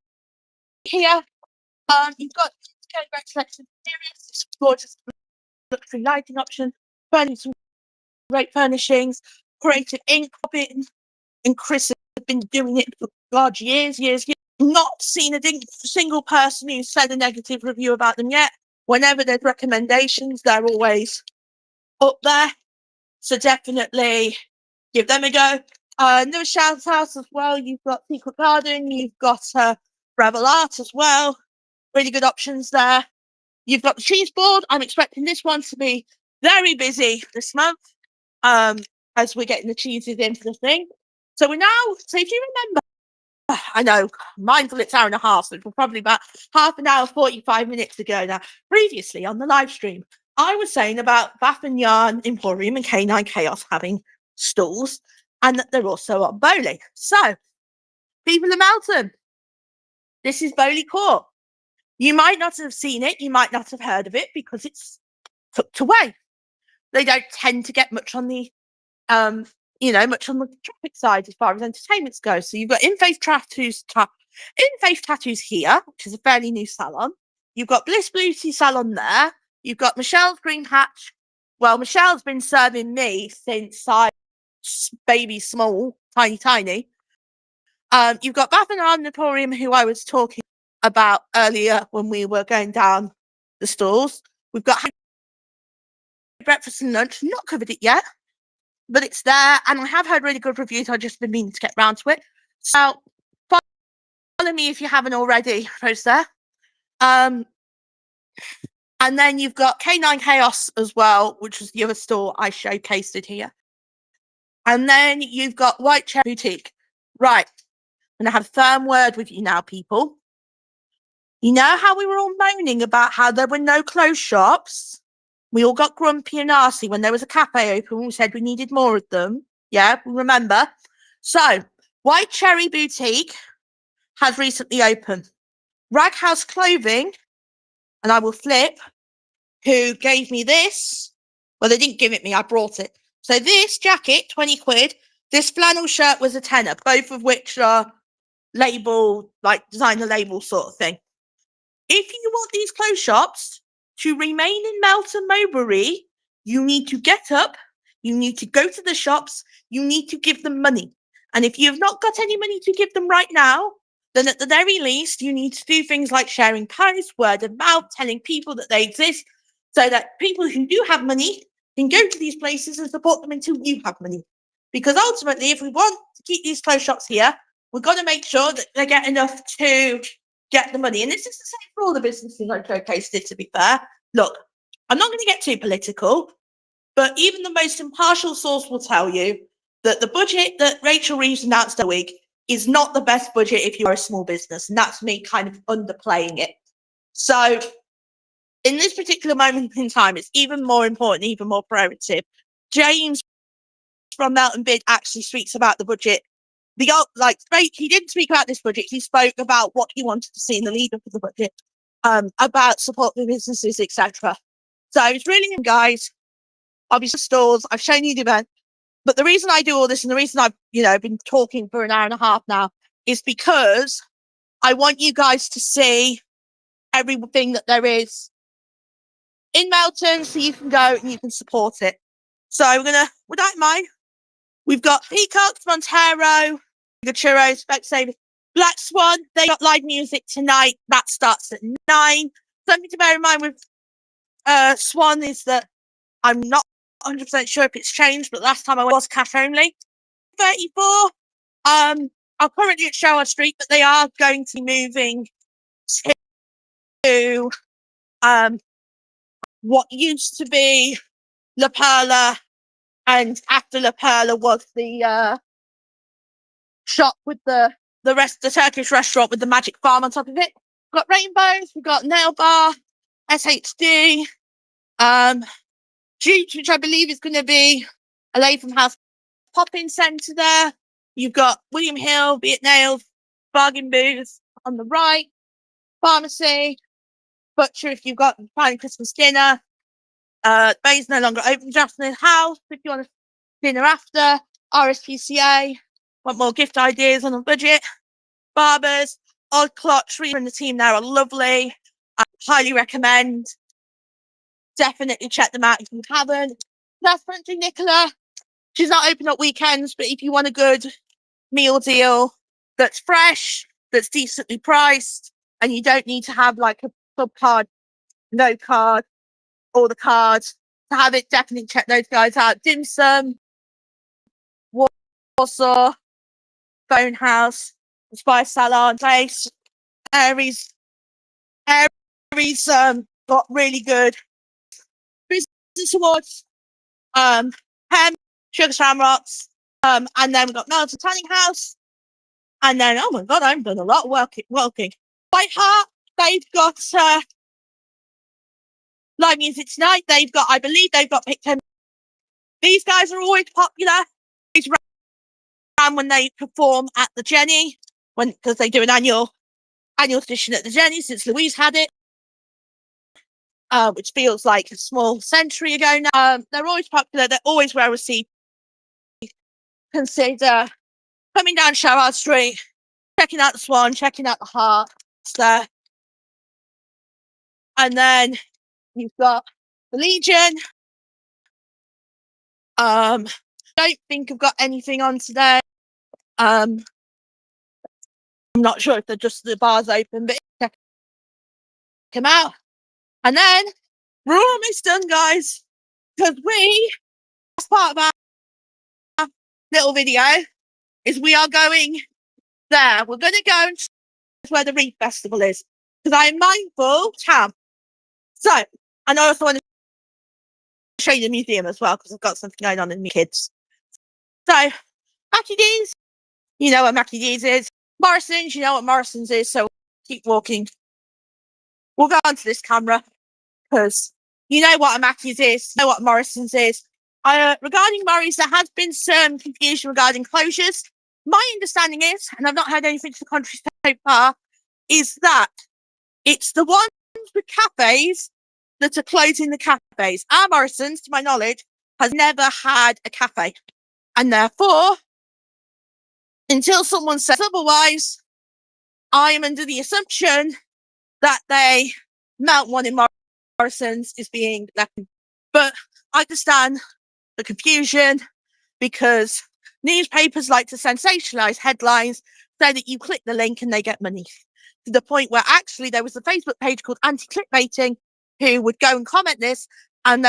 here. You've got great selection of interiors, this gorgeous luxury lighting option, burning some great furnishings, creative ink popping, and Chris has been doing it for large years. Not seen a single person who said a negative review about them yet. Whenever there's recommendations, they're always up there. So definitely give them a go. Another shout out as well. You've got Secret Garden. You've got Rebel Art as well. Really good options there. You've got the cheese board. I'm expecting this one to be very busy this month as we're getting the cheeses into the thing. So if you remember, I know, mindful it's hour and a half, so it was probably about half an hour, 45 minutes ago now. Previously on the live stream, I was saying about Bath and Yarn Emporium and K9 Chaos having stalls, and that they're also on Bowley. So, people of Melton, this is Bowley Court. You might not have seen it, you might not have heard of it because it's tucked away. They don't tend to get much on the much on the traffic side as far as entertainments go. So you've got In Face Tattoos here, which is a fairly new salon. You've got Bliss Beauty Salon there. You've got Michelle's Green Hatch. Well, Michelle's been serving me since I was baby small, tiny. You've got Bath and Yarn Emporium, who I was talking about earlier when we were going down the stalls. We've got breakfast and lunch. Not covered it yet, but it's there, and I have heard really good reviews. I've just been meaning to get round to it. So follow me if you haven't already. Post there. And then you've got K9 Chaos as well, which is the other store I showcased it here. And then you've got White Cherry Boutique. Right. I'm going to have a firm word with you now, people. You know how we were all moaning about how there were no closed shops? We all got grumpy and arsey when there was a cafe open and we said we needed more of them. Yeah, remember? So, White Cherry Boutique has recently opened. Raghouse Clothing, and I will flip, who gave me this. Well, they didn't give it me, I brought it. So this jacket, 20 quid. This flannel shirt was a tenner, both of which are label, like designer label sort of thing. If you want these clothes shops to remain in Melton Mowbray, you need to get up, you need to go to the shops, you need to give them money. And if you've not got any money to give them right now, then at the very least, you need to do things like sharing posts, word of mouth, telling people that they exist, so that people who do have money can go to these places and support them until you have money. Because ultimately, if we want to keep these clothes shops here, we've got to make sure that they get enough to get the money. And this is the same for all the businesses I showcased it, to be fair. Look, I'm not going to get too political, but even the most impartial source will tell you that the budget that Rachel Reeves announced a week is not the best budget if you're a small business. And that's me kind of underplaying it. So in this particular moment in time, it's even more important, even more proactive. James from Melton Bid actually speaks about the budget. He didn't speak about this budget. He spoke about what he wanted to see in the lead up of the budget, about support for businesses, etc. So it's really, guys, obviously stores. I've shown you the event, but the reason I do all this and the reason I've been talking for an hour and a half now is because I want you guys to see everything that there is in Melton, so you can go and you can support it. So without mind, we've got Peacocks, Montero, the Churros, Specsavers, Black Swan. They got live music tonight. That starts at 9. Something to bear in mind with Swan is that I'm not 100% sure if it's changed, but last time I was cash only. 34 are currently at Sherwood Street, but they are going to be moving to what used to be La Perla, and after La Perla was the shop with the Turkish restaurant with the magic farm on top of it. We've got Rainbows, we've got Nail Bar, SHD, Jute, which I believe is going to be a Latham House pop-in centre there. You've got William Hill, Be It Nails, Bargain Booth on the right, Pharmacy, Butcher if you've got fine Christmas dinner. Bay's no longer open, Jasmine House if you want a dinner after. RSPCA, want more gift ideas on a budget. Barbers, Odd Clock, Tree and the team there are lovely. I highly recommend. Definitely check them out if you haven't. That's Frenchie Nicola. She's not open at weekends, but if you want a good meal deal that's fresh, that's decently priced, and you don't need to have like a club card, no card, or the cards to have it, definitely check those guys out. Dim Sum, Warsaw, Bone House, Spice Salon, Place, Aries got really good business awards. Hem, Sugar Shamrocks, and then we've got Melton Tanning House, and then oh my god, I've done a lot of working. White Hart, they've got live music tonight. I believe they've got Pick 10. These guys are always popular. It's ran when they perform at the Jenny, because they do an annual edition at the Jenny since Louise had it. Which feels like a small century ago now. They're always popular. They're always well received. Consider coming down Sherrard Street, checking out the Swan, checking out the Heart. So, and then you've got the Legion. Don't think I've got anything on today. I'm not sure if they're just the bars open, but check them out. And then we're almost done, guys, because as part of our little video, is we are going there. We're going to go and where the Reef Festival is, because I am mindful, Tam. So, and I also want to show you the museum as well, because I've got something going on in the kids. So, Mackie D's, you know what Mackie D's is. Morrison's, you know what Morrison's is. So, keep walking. We'll go onto this camera, because you know what a Mackie's is, you know what Morrison's is. Regarding Murray's, there has been some confusion regarding closures. My understanding is, and I've not heard anything to the contrary so far, is that it's the ones with cafes that are closing the cafes. Our Morrison's, to my knowledge, has never had a cafe. And therefore, until someone says otherwise, I am under the assumption that they Mount One in Morrison's is being left. But I understand the confusion because newspapers like to sensationalize headlines so that you click the link and they get money. To the point where actually there was a Facebook page called Anti-Clickbaiting who would go and comment this, and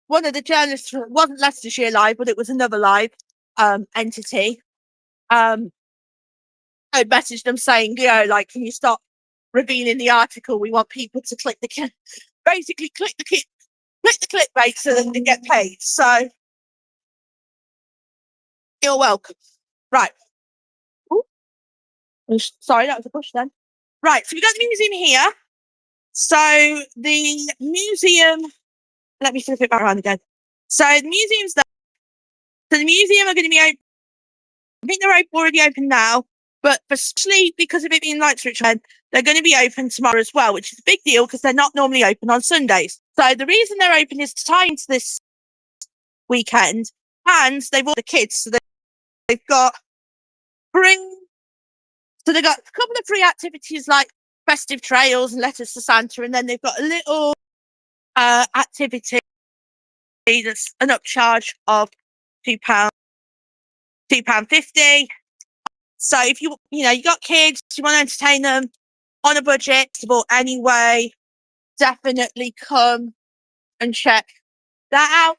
one of the journalists, it wasn't Leicestershire Live, but it was another live entity. I messaged them saying, you know, like, can you stop revealing the article? We want people to click the clickbait so that they get paid. So you're welcome. Right. Ooh. Sorry, that was a push then. Right, so we've got the museum here. So the museum, let me flip it back around again. So the museum's there. So the museum are going to be open. I think they're already open now, but especially because of it being Knightsbridge, they're going to be open tomorrow as well, which is a big deal because they're not normally open on Sundays. So the reason they're open is to tie into this weekend, and they've all the kids, so they've got a couple of free activities like festive trails and letters to Santa, and then they've got a little activity that's an upcharge of £2.50. So if you got kids, you want to entertain them on a budget, anyway, definitely come and check that out.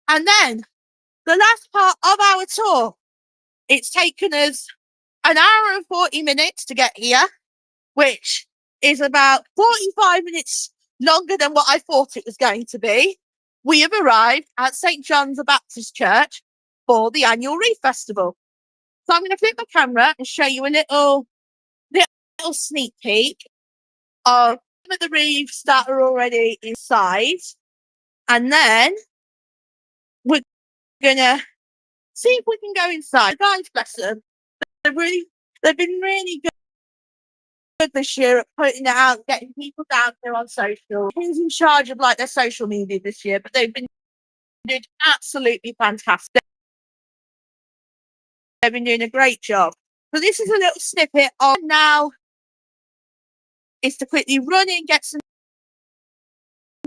And then the last part of our tour, it's taken us an hour and 40 minutes to get here, which is about 45 minutes longer than what I thought it was going to be, we have arrived at St. John's the Baptist Church for the annual Reef Festival. So I'm going to flip my camera and show you a little sneak peek of some of the reefs that are already inside. And then we're going to see if we can go inside. The guys, bless them, they've been really good this year at putting it out, getting people down there on social. Who's in charge of like their social media this year? But they've been doing absolutely fantastic. They've been doing a great job. So this is a little snippet of now is to quickly run in, get some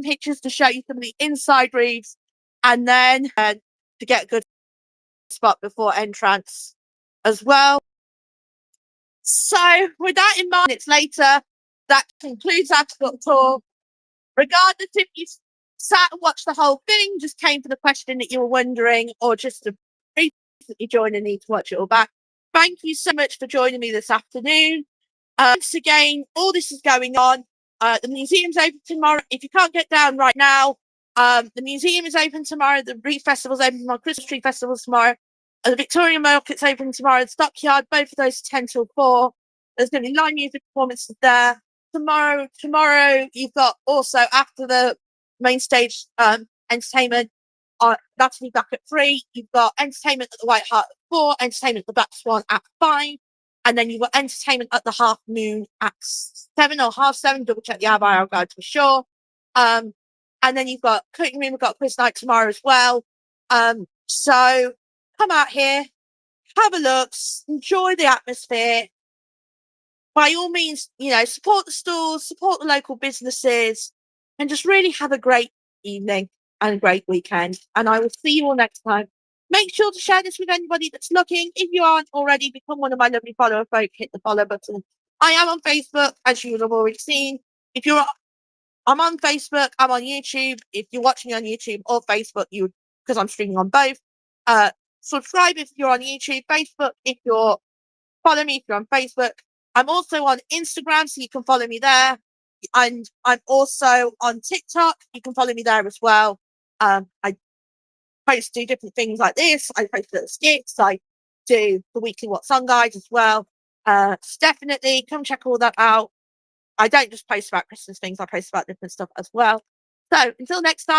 pictures to show you some of the inside reefs, and then to get a good spot before entrance as well. So with that in mind, it's later. That concludes our book tour. Regardless if you sat and watched the whole thing, just came for the question that you were wondering, or just to recently join and need to watch it all back, thank you so much for joining me this afternoon. Once again, all this is going on. The museum's open tomorrow. If you can't get down right now, the museum is open tomorrow. The Reef Festival's open tomorrow. Christmas Tree Festival's tomorrow. The Victoria Market's open tomorrow. The Stockyard, both of those 10 till 4. There's going to be live music performances there. Tomorrow, you've got also after the main stage entertainment, that's me back at 3. You've got entertainment at the White Hart at 4, entertainment at the Black Swan at 5. And then you've got entertainment at the Half Moon at 7 or 7:30. Double check the hour guide to be sure. And then you've got cooking room. We've got quiz night tomorrow as well. So come out here, have a look, enjoy the atmosphere. By all means, support the stores, support the local businesses, and just really have a great evening and a great weekend. And I will see you all next time. Make sure to share this with anybody that's looking. If you aren't already, become one of my lovely follower folk. Hit the follow button. I am on Facebook, as you will have already seen. I'm on Facebook. I'm on YouTube. If you're watching me on YouTube or Facebook, because I'm streaming on both. Subscribe if you're on YouTube, Facebook if you're follow me if you're on Facebook. I'm also on Instagram, so you can follow me there. And I'm also on TikTok. You can follow me there as well. I do different things like this. I post little skits. I do the weekly What's On guides as well. So definitely come check all that out. I don't just post about Christmas things. I post about different stuff as well. So until next time.